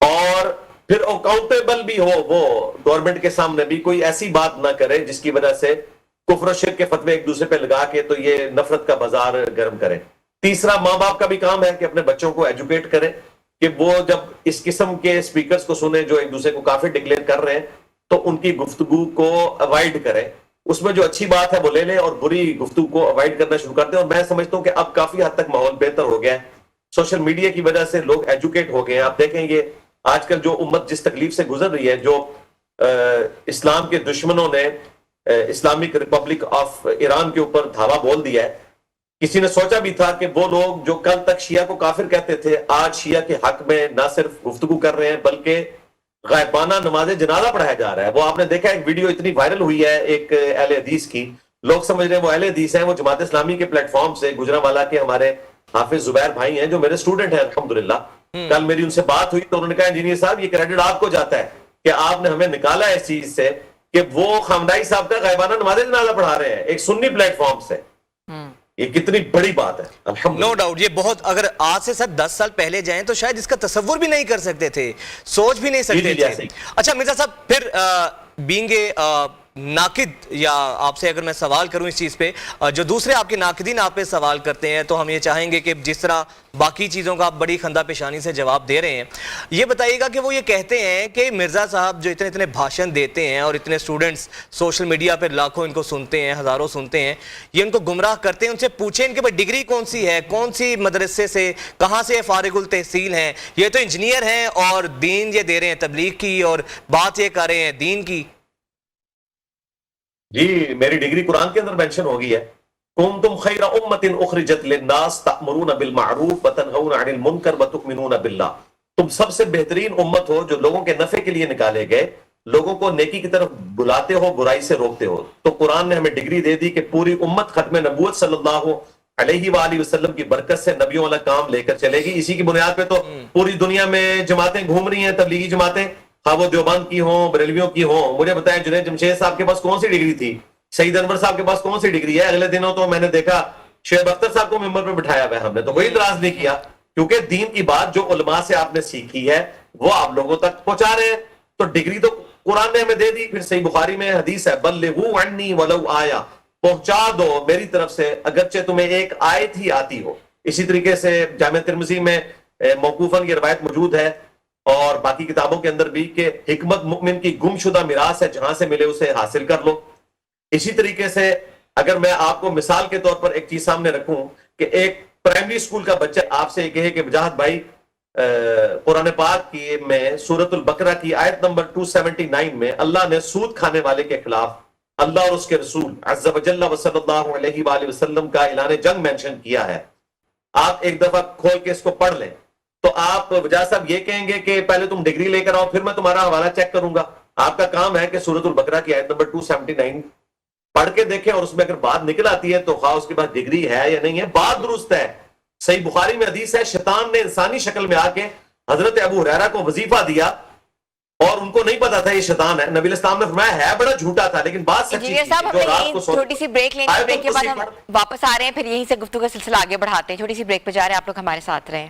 اور پھر اکاؤنٹیبل بھی ہو وہ گورنمنٹ کے سامنے بھی, کوئی ایسی بات نہ کرے جس کی وجہ سے کفر و شرک کے فتوے ایک دوسرے پہ لگا کے تو یہ نفرت کا بازار گرم کرے. تیسرا, ماں باپ کا بھی کام ہے کہ اپنے بچوں کو ایجوکیٹ کریں کہ وہ جب اس قسم کے سپیکرز کو سنیں جو ایک دوسرے کو کافر ڈکلیئر کر رہے ہیں تو ان کی گفتگو کو اوائڈ کریں. اس میں جو اچھی بات ہے وہ لے لیں اور بری گفتگو کو اوائڈ کرنا شروع کرتے ہیں. اور میں سمجھتا ہوں کہ اب کافی حد تک ماحول بہتر ہو گیا ہے. سوشل میڈیا کی وجہ سے لوگ ایجوکیٹ ہو گئے ہیں. آپ دیکھیں گے آج کل جو امت جس تکلیف سے گزر رہی ہے, جو اسلام کے دشمنوں نے اسلامک ریپبلک آف ایران کے اوپر دھاوا بول دیا ہے. کسی نے سوچا بھی تھا کہ وہ لوگ جو کل تک شیعہ کو کافر کہتے تھے آج شیعہ کے حق میں نہ صرف گفتگو کر رہے ہیں بلکہ غائبانہ نماز جنازہ پڑھایا جا رہا ہے. وہ آپ نے دیکھا ایک ویڈیو اتنی وائرل ہوئی ہے ایک اہل حدیث کی, لوگ سمجھ رہے ہیں وہ اہل حدیث ہیں, وہ جماعت اسلامی کے پلیٹ فارم سے گجرانوالہ کے ہمارے حافظ زبیر بھائی ہیں جو میرے اسٹوڈنٹ ہیں الحمدللہ. کل میری ان سے بات ہوئی تو انہوں نے کہا انجینئر صاحب یہ کریڈٹ آپ کو جاتا ہے کہ آپ نے ہمیں نکالا ہے اس چیز سے کہ وہ خامنائی صاحب کا غائبانہ نماز جنازہ پڑھا رہے ہیں ایک سنی پلیٹ فارم سے. یہ کتنی بڑی بات ہے الحمدللہ. نو ڈاؤٹ, یہ بہت, اگر آج سے 10 سال پہلے جائیں تو شاید اس کا تصور بھی نہیں کر سکتے تھے, سوچ بھی نہیں سکتے تھے. اچھا مرزا صاحب, پھر بینگ اے ناقد, یا آپ سے اگر میں سوال کروں اس چیز پہ, جو دوسرے آپ کے ناقدین آپ پہ سوال کرتے ہیں تو ہم یہ چاہیں گے کہ جس طرح باقی چیزوں کا آپ بڑی خندہ پیشانی سے جواب دے رہے ہیں, یہ بتائیے گا کہ وہ یہ کہتے ہیں کہ مرزا صاحب جو اتنے بھاشن دیتے ہیں اور اتنے اسٹوڈنٹس سوشل میڈیا پہ لاکھوں ان کو سنتے ہیں, ہزاروں سنتے ہیں, یہ ان کو گمراہ کرتے ہیں. ان سے پوچھیں ان کے پاس ڈگری کون سی ہے, کون سی مدرسے سے, کہاں سے فارغ التحصیل ہیں, یہ تو انجینئر ہیں اور دین یہ دے رہے ہیں تبلیغ کی اور بات یہ کر رہے ہیں دین کی. جی, میری ڈگری قرآن کے اندر مینشن ہو گئی ہے, کنتم خیر امت اخرجت للناس تأمرون بالمعروف وتنہون عن المنکر وتؤمنون باللہ. تم سب سے بہترین امت ہو جو لوگوں کے نفع کے لیے نکالے گئے, لوگوں کو نیکی کی طرف بلاتے ہو, برائی سے روکتے ہو. تو قرآن نے ہمیں ڈگری دے دی کہ پوری امت ختم نبوت صلی اللہ علیہ وآلہ وسلم کی برکت سے نبیوں والا کام لے کر چلے گی. اسی کی بنیاد پہ تو پوری دنیا میں جماعتیں گھوم رہی ہیں, تبلیغی جماعتیں, خواہ وہ دیوبند کی ہوں, بریلویوں کی ہوں. مجھے بتائیں جنید جمشید صاحب کے پاس کون سی ڈگری تھی, سعید انور صاحب کے پاس کون سی ڈگری ہے؟ اگلے دنوں تو میں نے دیکھا شعیب اختر صاحب کو ممبر پہ بٹھایا ہوا ہے, ہم نے تو کوئی اعتراض نہیں کیا کیونکہ دین کی بات جو علماء سے آپ نے سیکھی ہے وہ آپ لوگوں تک پہنچا رہے ہیں. تو ڈگری تو قرآن نے ہمیں دے دی. پھر صحیح بخاری میں حدیث ہے, بلغوا عنی ولو آیا, پہنچا دو میری طرف سے اگرچہ تمہیں ایک آیت ہی آتی ہو. اسی طریقے سے جامع ترمذی میں موقوفاً یہ روایت موجود ہے اور باقی کتابوں کے اندر بھی کہ حکمت مؤمن کی گم شدہ میراث ہے, جہاں سے ملے اسے حاصل کر لو. اسی طریقے سے اگر میں آپ کو مثال کے طور پر ایک چیز سامنے رکھوں کہ ایک پرائمری اسکول کا بچہ آپ سے یہ کہے کہ وجاہت بھائی قرآن پاک کی میں سورۃ البقرہ کی آیت نمبر 279 میں اللہ نے سود کھانے والے کے خلاف اللہ اور اس کے رسول عز و جل و صلی اللہ علیہ وآلہ وسلم کا اعلان جنگ مینشن کیا ہے. آپ ایک دفعہ کھول کے اس کو پڑھ لیں تو آپ وجاہت صاحب یہ کہیں گے کہ پہلے تم ڈگری لے کر آؤ پھر میں تمہارا حوالہ چیک کروں گا. آپ کا کام ہے کہ سورۃ البقرہ کی آیت نمبر 279 پڑھ کے دیکھیں اور اس میں اگر بات نکل آتی ہے تو خواہ اس کے پاس ڈگری ہے یا نہیں ہے, بات درست ہے. صحیح بخاری میں حدیث ہے, شیطان نے انسانی شکل میں آ کے حضرت ابو ہریرہ کو وظیفہ دیا اور ان کو نہیں پتا تھا یہ شیطان ہے. نبی الاسلام نے فرمایا ہے بڑا جھوٹا تھا لیکن بات سچی انجینئر تھی صاحب جو ہمیں رات یہیں کو چھوٹی سی بریک لینی ہے, بریک کے بعد ہم واپس آ رہے ہیں, پھر یہیں سے گفتگو کا سلسلہ آگے بڑھاتے ہیں. چھوٹی سی بریک پہ جا رہے ہیں, آپ لوگ ہمارے ساتھ رہیں.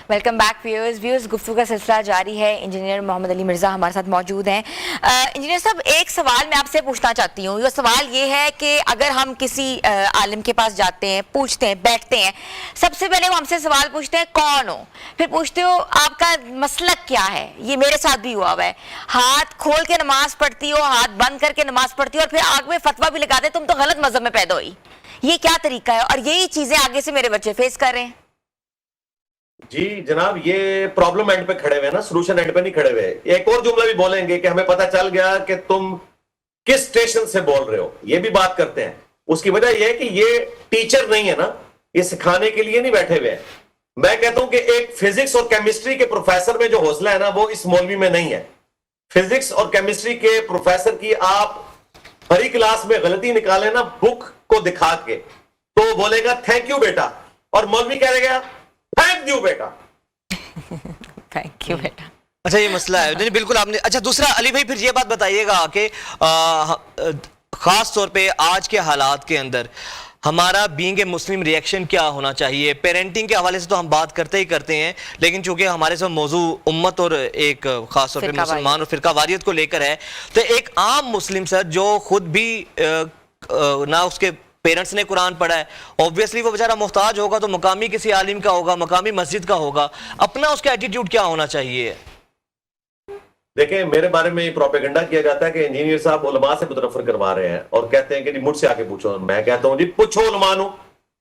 ویلکم بیک ویورز, گفتگو کا سلسلہ جاری ہے. انجینئر محمد علی مرزا ہمارے ساتھ موجود ہیں. انجینئر صاحب, ایک سوال میں آپ سے پوچھنا چاہتی ہوں. یہ سوال یہ ہے کہ اگر ہم کسی عالم کے پاس جاتے ہیں, پوچھتے ہیں, بیٹھتے ہیں, سب سے پہلے وہ ہم سے سوال پوچھتے ہیں کون ہو, پھر پوچھتے ہو آپ کا مسلک کیا ہے. یہ میرے ساتھ بھی ہوا ہے. ہاتھ کھول کے نماز پڑھتی ہو, ہاتھ بند کر کے نماز پڑھتی ہو, اور پھر آگ میں فتویٰ بھی لگاتے تم تو غلط مذہب میں پیدا ہوئی. یہ کیا طریقہ ہے؟ اور یہی چیزیں آگے سے میرے بچے فیس کر رہے ہیں. جی جناب, یہ پرابلم اینڈ پہ کھڑے ہوئے نا, سولوشن اینڈ پہ نہیں کھڑے ہوئے. ایک اور جملہ بھی بولیں گے کہ ہمیں پتہ چل گیا کہ تم کس اسٹیشن سے بول رہے ہو, یہ بھی بات کرتے ہیں. اس کی وجہ یہ ہے کہ یہ ٹیچر نہیں ہے نا, یہ سکھانے کے لیے نہیں بیٹھے ہوئے ہیں. میں کہتا ہوں کہ ایک فزکس اور کیمسٹری کے پروفیسر میں جو حوصلہ ہے نا وہ اس مولوی میں نہیں ہے. فزکس اور کیمسٹری کے پروفیسر کی آپ ہری کلاس میں غلطی نکالیں نا بک کو دکھا کے, تو وہ بولے گا تھینک یو بیٹا, اور مولوی کہے گا تھینک یو بیٹا. تھینک یو بیٹا. اچھا یہ مسئلہ ہے. نہیں بالکل آپ نے. اچھا دوسرا علی بھائی, پھر یہ بات بتائیے گا کہ خاص طور پہ آج کے حالات کے اندر ہمارا بینگ اے مسلم ریئیکشن کیا ہونا چاہیے؟ پیرنٹنگ کے حوالے سے تو ہم بات کرتے ہی کرتے ہیں, لیکن چونکہ ہمارے ساتھ موضوع امت اور ایک خاص طور پہ مسلمان اور فرقہ واریت کو لے کر ہے, تو ایک عام مسلم سر جو خود بھی نہ اس کے پیرنٹس نے قرآن پڑھا ہے, اوبویسلی وہ بیچارہ محتاج ہوگا تو مقامی کسی عالم کا ہوگا, مقامی مسجد کا ہوگا, اپنا اس کا ایٹیٹیوڈ کیا ہونا چاہیے؟ دیکھیں, میرے بارے میں یہ پروپیگنڈا کیا جاتا ہے کہ انجینئر صاحب علماء سے متنفر کروا رہے ہیں اور کہتے ہیں کہ مجھ سے آگے پوچھو. میں کہتا ہوں جی پوچھو علماء نو,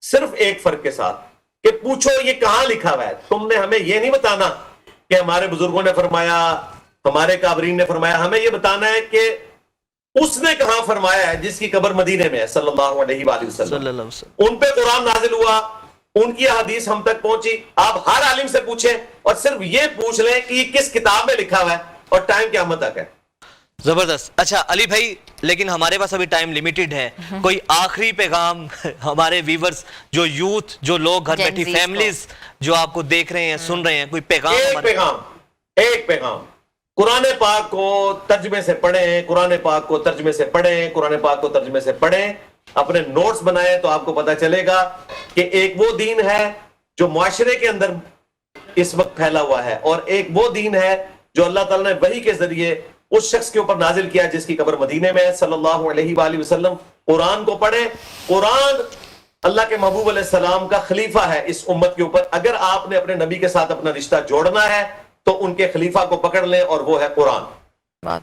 صرف ایک فرق کے ساتھ کہ پوچھو یہ کہاں لکھا ہوا ہے. تم نے ہمیں یہ نہیں بتانا کہ ہمارے بزرگوں نے فرمایا, ہمارے کابرین نے فرمایا. ہمیں یہ بتانا ہے کہ اس نے کہاں فرمایا ہے جس کی قبر مدینے میں ہے صلی اللہ علیہ وآلہ وسلم. ان پہ قرآن نازل ہوا, ان کی حدیث ہم تک پہنچی. آپ ہر عالم سے پوچھیں اور صرف یہ پوچھ لیں کہ یہ کس کتاب میں لکھا ہوا ہے, اور ٹائم قیامت تک ہے. زبردست. اچھا علی بھائی, لیکن ہمارے پاس ابھی ٹائم لیمیٹڈ ہے. کوئی آخری پیغام ہمارے ویورز, جو یوتھ, جو لوگ گھر بیٹھی فیملیز جو آپ کو دیکھ رہے ہیں, سن رہے ہیں, کوئی پیغام؟ ایک پیغام, قرآن پاک کو ترجمے سے پڑھیں, قرآن پاک کو ترجمے سے پڑھیں, قرآن پاک کو ترجمے سے پڑھیں. اپنے نوٹس بنائیں تو آپ کو پتا چلے گا کہ ایک وہ دین ہے جو معاشرے کے اندر اس وقت پھیلا ہوا ہے, اور ایک وہ دین ہے جو اللہ تعالیٰ نے وحی کے ذریعے اس شخص کے اوپر نازل کیا جس کی قبر مدینے میں ہے صلی اللہ علیہ وآلہ وسلم. قرآن کو پڑھیں. قرآن اللہ کے محبوب علیہ السلام کا خلیفہ ہے اس امت کے اوپر. اگر آپ نے اپنے نبی کے ساتھ اپنا رشتہ جوڑنا ہے تو ان کے خلیفہ کو پکڑ لیں, اور وہ ہے قرآن.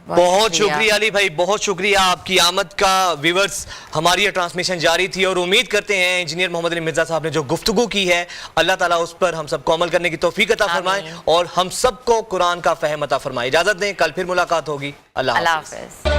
بہت شکریہ علی بھائی, بہت شکریہ. آپ کی آمد کا ویورز, ہماری یہ ٹرانسمیشن جاری تھی, اور امید کرتے ہیں انجینئر محمد علی مرزا صاحب نے جو گفتگو کی ہے, اللہ تعالیٰ اس پر ہم سب کو عمل کرنے کی توفیق عطا فرمائے, اور ہم سب کو قرآن کا فہم عطا فرمائے. اجازت دیں, کل پھر ملاقات ہوگی. اللہ حافظ.